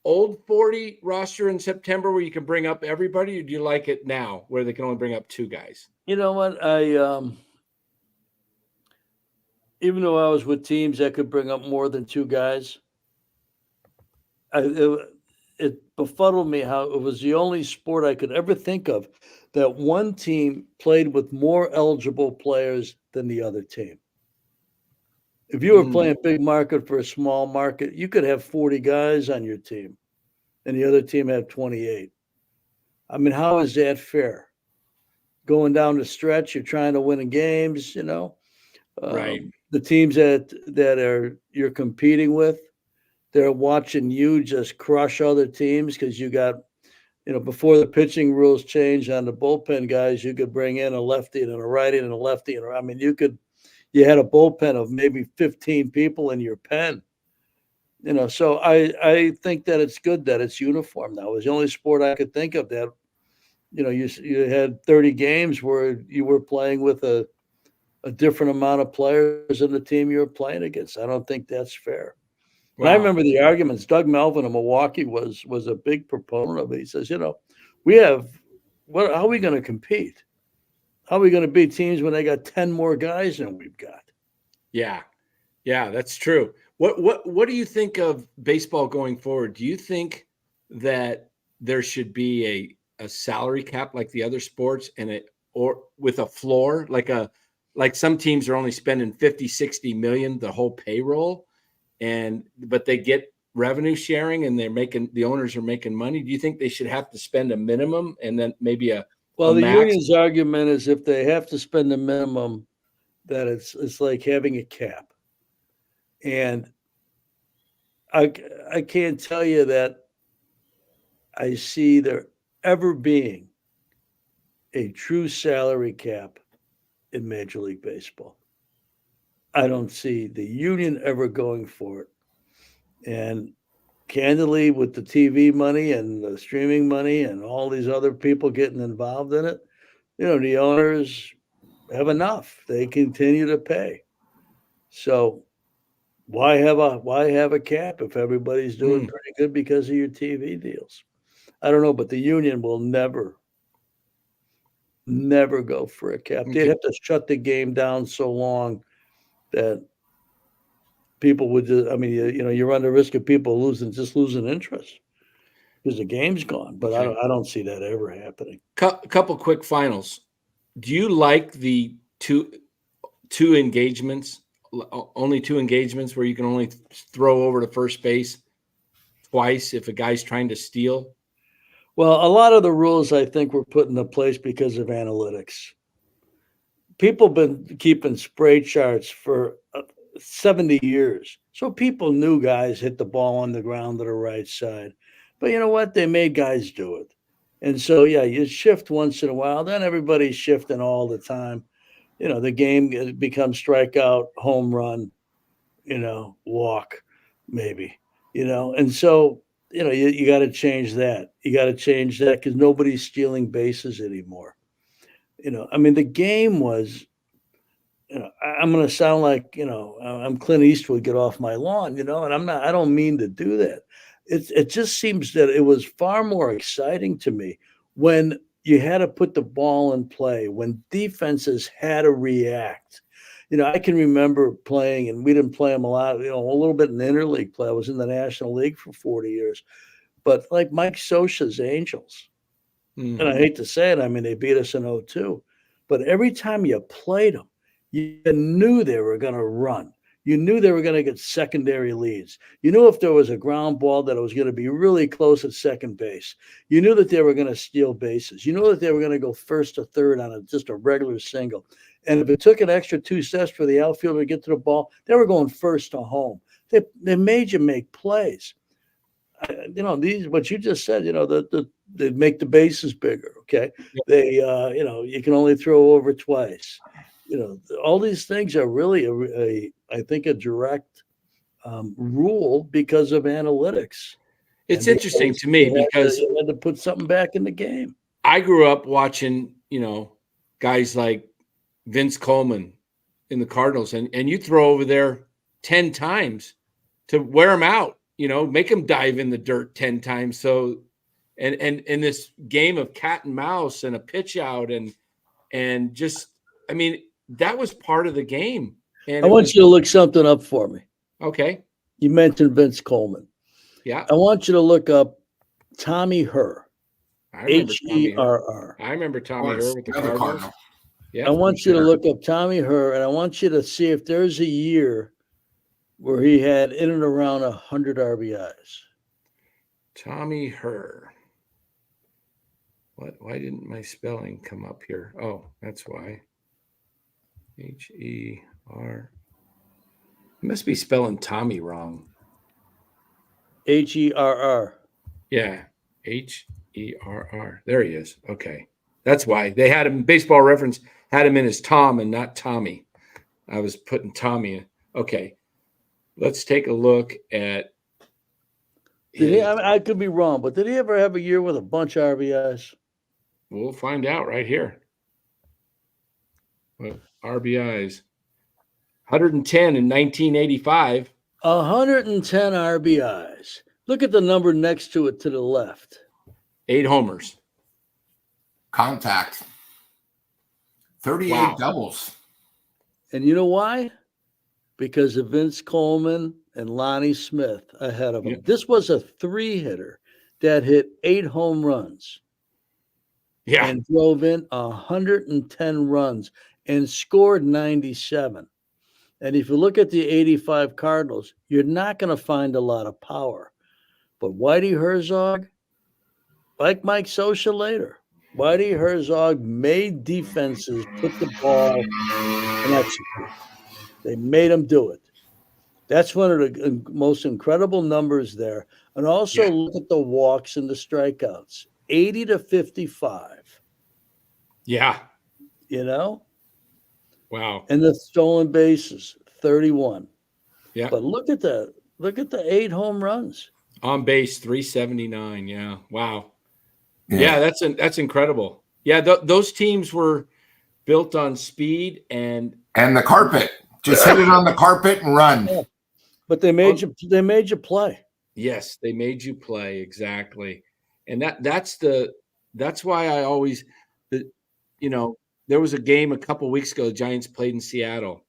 old 40 roster in September where you can bring up everybody, or do you like it now where they can only bring up 2 guys? You know what? Even though I was with teams that could bring up more than 2 guys, it befuddled me how it was the only sport I could ever think of that one team played with more eligible players than the other team. If you were playing big market for a small market, you could have 40 guys on your team and the other team had 28. I mean, how is that fair? Going down the stretch, you're trying to win in games, Right. The teams that you're competing with, they're watching you just crush other teams because you got, before the pitching rules changed on the bullpen guys, you could bring in a lefty and a righty and a lefty. I mean, you had a bullpen of maybe 15 people in your pen. So I think that it's good that it's uniform now. It was the only sport I could think of that, you had 30 games where you were playing with a different amount of players in the team you were playing against. I don't think that's fair. Wow. And I remember the arguments. Doug Melvin of Milwaukee was a big proponent of it. He says, how are we going to compete? How are we going to beat teams when they got 10 more guys than we've got? Yeah. Yeah, that's true. What do you think of baseball going forward? Do you think that there should be a salary cap like the other sports or with a floor, like some teams are only spending 50, 60 million, the whole payroll, but they get revenue sharing and the owners are making money? Do you think they should have to spend a minimum and then maybe the max? Union's argument is if they have to spend a minimum, that it's like having a cap. And I can't tell you that I see there ever being a true salary cap in Major League Baseball. I don't see the union ever going for it. And candidly, with the TV money and the streaming money and all these other people getting involved in it, the owners have enough. They continue to pay. So why have a cap if everybody's doing pretty good because of your TV deals? I don't know, but the union will never go for a cap. They'd have to shut the game down so long that people would just, you run the risk of people losing interest because the game's gone. But I don't see that ever happening. Couple quick finals. Do you like the two engagements, only 2 engagements where you can only throw over to first base twice if a guy's trying to steal? Well, a lot of the rules I think were put into place because of analytics. People have been keeping spray charts for 70 years. So people knew guys hit the ball on the ground to the right side. But you know what? They made guys do it. And so, yeah, you shift once in a while. Then everybody's shifting all the time. the game becomes strikeout, home run, walk, maybe, and so, you got to change that. You got to change that because nobody's stealing bases anymore. I mean, the game was, I'm going to sound like, I'm Clint Eastwood, get off my lawn, and I don't mean to do that. It just seems that it was far more exciting to me when you had to put the ball in play, when defenses had to react. I can remember playing, and we didn't play them a lot, a little bit in the interleague play. I was in the National League for 40 years, but like Mike Scioscia's Angels, and I hate to say it, I mean, they beat us in 02, but every time you played them, you knew they were going to run. You knew they were going to get secondary leads. You knew if there was a ground ball that it was going to be really close at second base. You knew that they were going to steal bases. You knew that they were going to go first to third on just a regular single. And if it took an extra 2 steps for the outfielder to get to the ball, they were going first to home. They made you make plays. These, what you just said, they make the bases bigger. Okay. Yep. They, you can only throw over twice. All these things are really I think a direct rule because of analytics. It's interesting to me because you had to put something back in the game. I grew up watching, guys like Vince Coleman in the Cardinals, and you throw over there 10 times to wear them out, make them dive in the dirt 10 times. So, and in this game of cat and mouse and a pitch out and just, I mean, that was part of the game. And I want you to look something up for me. Okay. You mentioned Vince Coleman. Yeah. I want you to look up Tommy Herr. Herr. I remember Tommy Herr with the Cardinals. Yeah, I want you to look up Tommy Herr, and I want you to see if there's a year where he had in and around 100 RBIs. Tommy Herr. Why didn't my spelling come up here? Oh, that's why. H-E-R. I must be spelling Tommy wrong. Herr. Yeah, Herr. There he is. Okay. That's why they had him. Baseball Reference had him in as Tom and not Tommy. I was putting Tommy in. Okay. Let's take a look at. I could be wrong, but did he ever have a year with a bunch of RBIs? We'll find out right here. Well, RBIs. 110 in 1985. 110 RBIs. Look at the number next to it to the left. 8 homers. Contact. 38 doubles. And you know why? Because of Vince Coleman and Lonnie Smith ahead of him. Yep. This was a 3-hitter that hit 8 home runs. Yeah. And drove in 110 runs and scored 97. And if you look at the 85 Cardinals, you're not going to find a lot of power. But Whitey Herzog, like Mike Scioscia later, Whitey Herzog made defenses put the ball and execute. They made them do it. That's one of the most incredible numbers there. And also look at the walks and the strikeouts. 80 to 55. Yeah. Wow. And the stolen bases, 31. Yeah. But look at the 8 home runs. On base, 379. Yeah. Wow. Yeah, that's incredible. Yeah, those teams were built on speed and the carpet. Just hit it on the carpet and run. Yeah. But they made you play. Yes, they made you play, exactly. And that's why I always there was a game a couple weeks ago the Giants played in Seattle.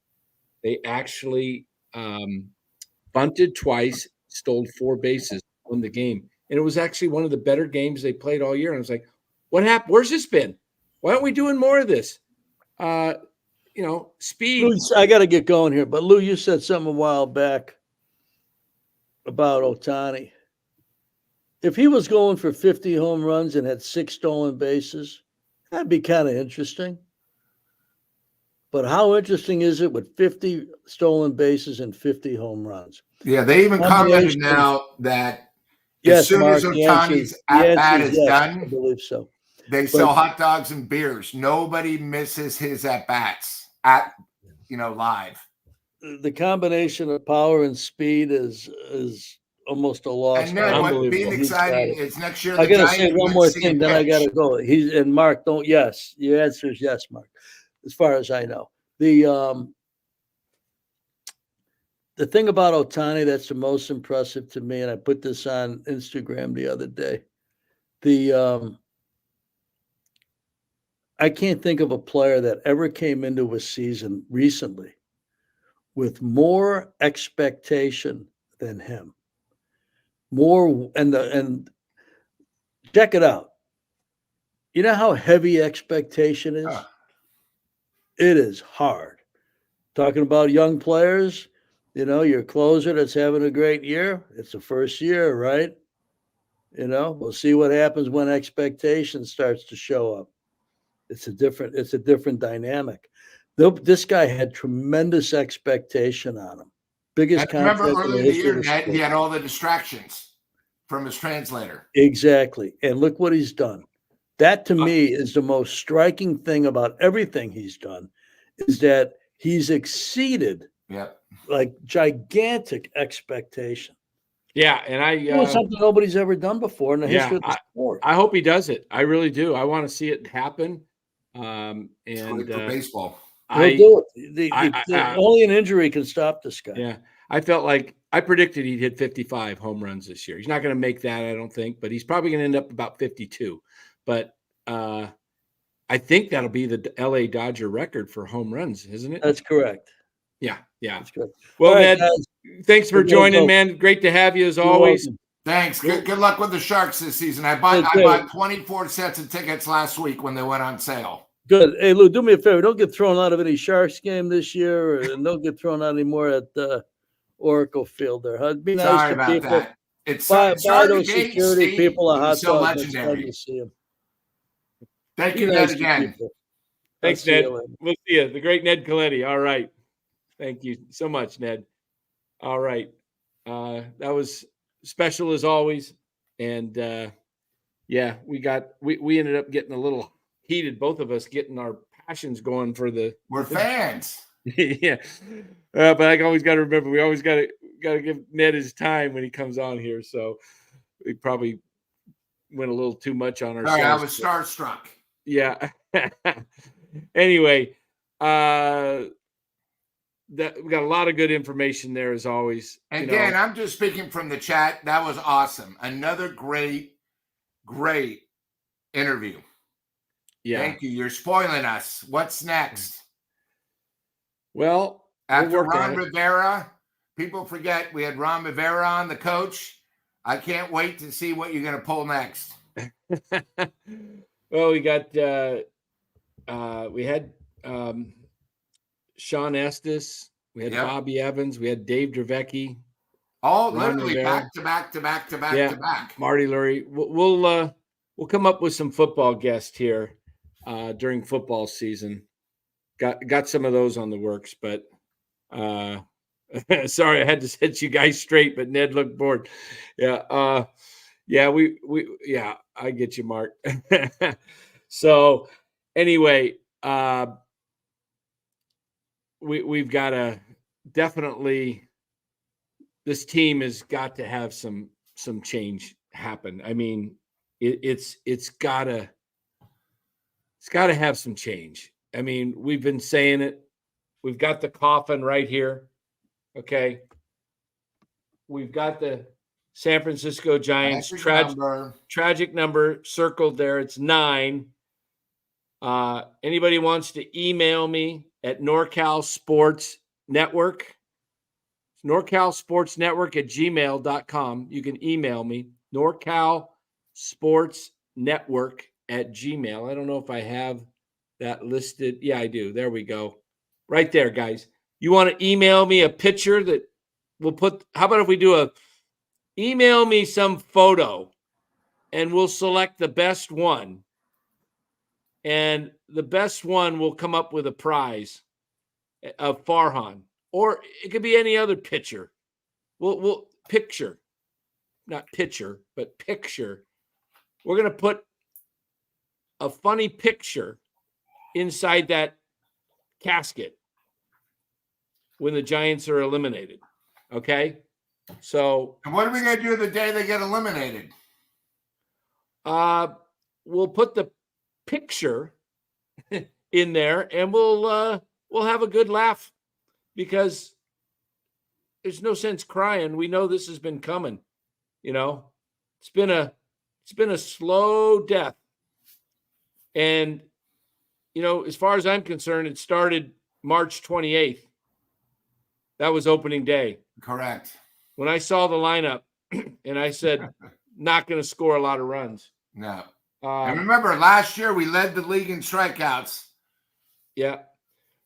They actually bunted twice, stole 4 bases, won the game. And it was actually one of the better games they played all year. And I was like, what happened? Where's this been? Why aren't we doing more of this? Speed. Lou, I got to get going here. But, Lou, you said something a while back about Ohtani. If he was going for 50 home runs and had 6 stolen bases, that'd be kind of interesting. But how interesting is it with 50 stolen bases and 50 home runs? Yeah, they even commented now that as soon as Ohtani's at-bat is done, I believe so. They sell hot dogs and beers. Nobody misses his at-bats. live. The combination of power and speed is almost a loss. And then what being He's got exciting it. is next year I the gotta Giants say one might more see thing, a then I pitch. gotta go. And Mark, don't yes. Your answer is yes, Mark. As far as I know. The thing about Ohtani that's the most impressive to me, and I put this on Instagram the other day. I can't think of a player that ever came into a season recently with more expectation than him. More and check it out. You know how heavy expectation is? It is hard. Talking about young players, your closer that's having a great year. It's the first year, right? We'll see what happens when expectation starts to show up. It's a different dynamic. This guy had tremendous expectation on him. Biggest And remember contract in earlier the in the history year, of the Ned, he sport. had all the distractions from his translator. Exactly. And look what he's done. That to me is the most striking thing about everything he's done is that he's exceeded like gigantic expectation. Yeah, and Doing something nobody's ever done before in the history of the sport. I hope he does it. I really do. I want to see it happen. And for baseball. He'll do it. Only an injury can stop this guy. Yeah. I felt like I predicted he'd hit 55 home runs this year. He's not going to make that, I don't think, but he's probably going to end up about 52. But I think that'll be the LA Dodger record for home runs, isn't it? That's correct. Yeah. That's correct. Well, Ned, thanks for joining, man. Great to have you as always. Welcome. Thanks. Good luck with the Sharks this season. I bought 24 sets of tickets last week when they went on sale. Good. Hey, Lou, do me a favor. Don't get thrown out of any Sharks game this year, and don't get thrown out anymore at Oracle Field there. It'd be nice Sorry to about people. that. It's buy those Gate security State people a hot was so dog next time legendary. you see them. Thank you, Ned, again. Thanks, Ned. We'll see you. The great Ned Colletti. All right. Thank you so much, Ned. All right. That was special as always. And yeah, we ended up getting a little heated, both of us getting our passions going for we're fans. Yeah. But I always got to remember, we always got to give Ned his time when he comes on here. So we probably went a little too much on ourselves. Sorry, I was starstruck. Yeah. Anyway, that we got a lot of good information there as always. And Dan, I'm just speaking from the chat. That was awesome. Another great interview. Yeah. Thank you. You're spoiling us. What's next? Well, after Ron Rivera, people forget we had Ron Rivera on, the coach. I can't wait to see what you're going to pull next. Well, we got we had Sean Estes, we had Bobby Evans, we had Dave Dravecki. All literally back to back. Marty Lurie. We'll come up with some football guests here during football season. Got some of those on the works, but sorry, I had to set you guys straight, but Ned looked bored. Yeah. Yeah, I get you, Mark. So anyway, we've got to definitely, this team has got to have some change happen. I mean, it's got to have some change. I mean, we've been saying it. We've got the coffin right here. Okay. We've got the San Francisco Giants tragic number circled there. It's 9. Anybody wants to email me at NorCal Sports Network, NorCalSportsNetwork@gmail.com. You can email me, NorCal Sports Network @gmail. I don't know if I have that listed. Yeah, I do. There we go. Right there, guys. You want to email me a picture that we'll put, how about if we do email me some photo and we'll select the best one. And the best one will come up with a prize of Farhan, or it could be any other pitcher. We'll picture, not pitcher, but picture. We're going to put a funny picture inside that casket when the Giants are eliminated. Okay? So And what are we going to do the day they get eliminated? we'll put the picture in there, and we'll have a good laugh, because there's no sense crying. We know this has been coming. It's been a slow death. And as far as I'm concerned, it started March 28th. That was opening day. Correct. When I saw the lineup and I said, not going to score a lot of runs. No. And remember, last year we led the league in strikeouts. Yeah.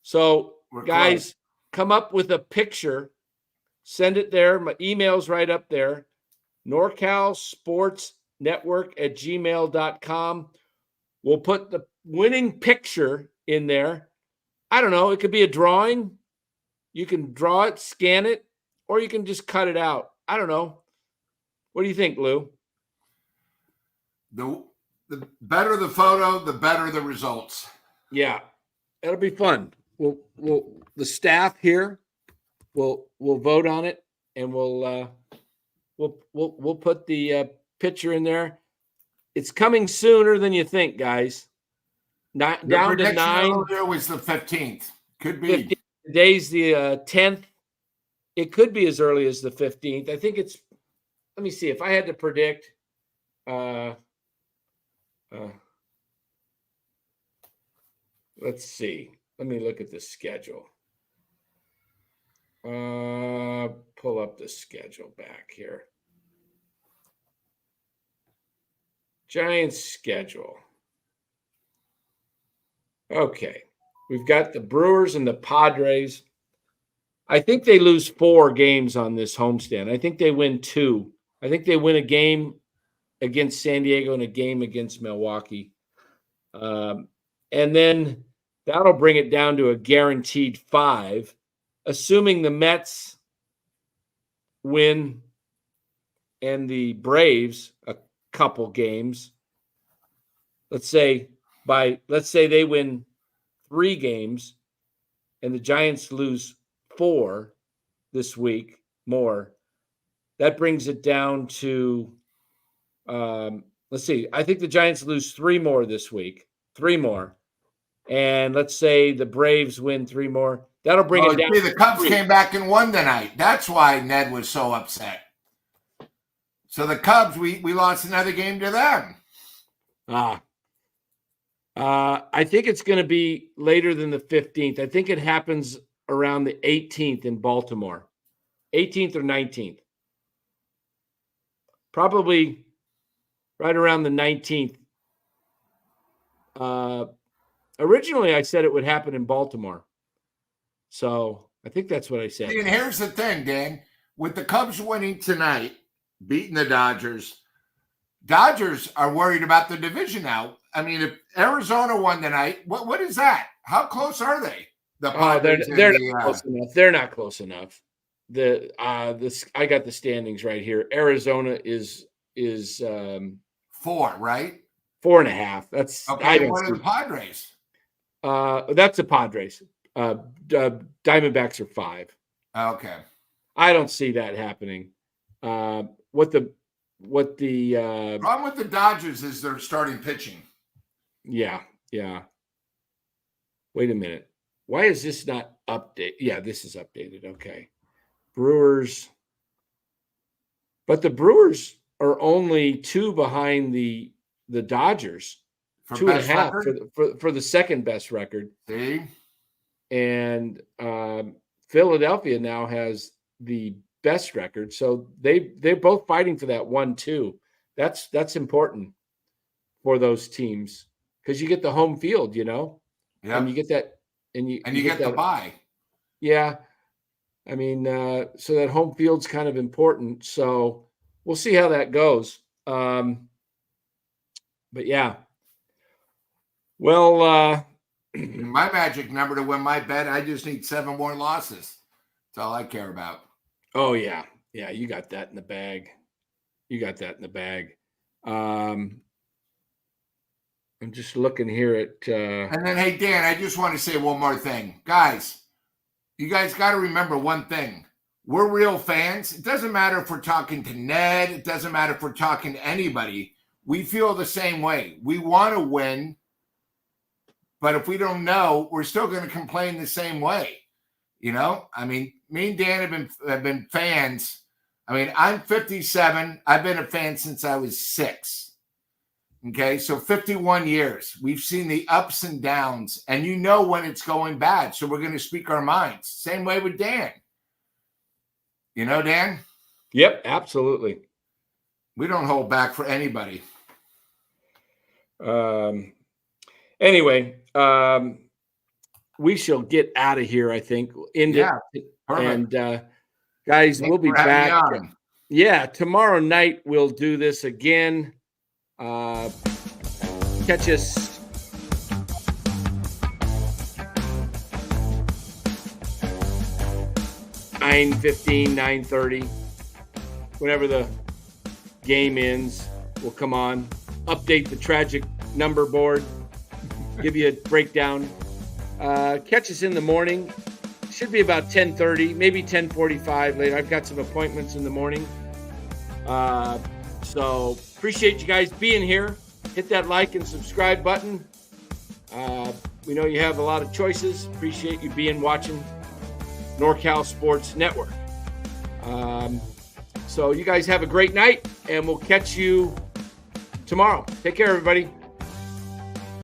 So, We're guys, close. come up with a picture. Send it there. My email's right up there. NorCalSportsNetwork@gmail.com. We'll put the winning picture in there. I don't know. It could be a drawing. You can draw it, scan it, or you can just cut it out. I don't know. What do you think, Lou? The better the photo, the better the results. Yeah, it'll be fun. We'll the staff here will vote on it, and we'll put the picture in there. It's coming sooner than you think, guys. Not Your down to prediction 9. earlier was the 15th. Could be. 15th. Today's the 10th. It could be as early as the 15th. I think it's. Let me see if I had to predict. Let's see. Let me look at the schedule. Pull up the schedule back here. Giants schedule. Okay. We've got the Brewers and the Padres. I think they lose 4 games on this homestand. I think they win 2. I think they win a game against San Diego and a game against Milwaukee. And then that'll bring it down to a guaranteed 5, assuming the Mets win and the Braves a couple games. Let's say they win 3 games and the Giants lose 4 this week more. That brings it down to let's see. I think the Giants lose 3 more this week. 3 more. And let's say the Braves win 3 more. That'll bring it down. The Cubs came back and won tonight. That's why Ned was so upset. So the Cubs, we lost another game to them. I think it's going to be later than the 15th. I think it happens around the 18th in Baltimore. 18th or 19th. Probably right around the 19th. Originally, I said it would happen in Baltimore. So I think that's what I said. And here's the thing, Dan. With the Cubs winning tonight, beating the Dodgers are worried about the division now. I mean, if Arizona won tonight, what is that? How close are they? They're not close enough. They're not close enough. I got the standings right here. Arizona is 4, right? 4.5. That's okay. What are the Padres? That's the Padres. Diamondbacks are 5. Okay. I don't see that happening. What the problem with the Dodgers is their starting pitching. Yeah. Wait a minute. Why is this not updated? Yeah, this is updated. Okay. Brewers. But the Brewers are only 2 behind the Dodgers. 2.5 for the second best record. See? And Philadelphia now has the best record. So they're both fighting for that 1-2. That's important for those teams because you get the home field, Yeah. And you get that and you get the bye. Yeah. I mean, so that home field's kind of important. So we'll see how that goes. But yeah. Well, my magic number to win my bet, I just need 7 more losses. That's all I care about. Oh, yeah. Yeah, you got that in the bag. I'm just looking here at. And then, hey, Dan, I just want to say one more thing. Guys, you guys got to remember one thing. We're real fans. It doesn't matter if we're talking to Ned. It doesn't matter if we're talking to anybody. We feel the same way. We want to win. But if we don't know, we're still going to complain the same way. You know, I mean, me and Dan have been fans. I mean, I'm 57. I've been a fan since I was 6. Okay, so 51 years. We've seen the ups and downs, and you know when it's going bad. So we're going to speak our minds. Same way with Dan. You know, Dan? Yep, absolutely. We don't hold back for anybody. Anyway, we shall get out of here, I think. And guys, we'll be back. Yeah, tomorrow night we'll do this again. Catch us. Nine 9:30, whenever the game ends, we'll come on, update the tragic number board, give you a breakdown. Catch us in the morning. Should be about 10:30, maybe 10:45 later. I've got some appointments in the morning. So appreciate you guys being here. Hit that like and subscribe button. We know you have a lot of choices. Appreciate you watching NorCal Sports Network. So you guys have a great night, and we'll catch you tomorrow. Take care, everybody.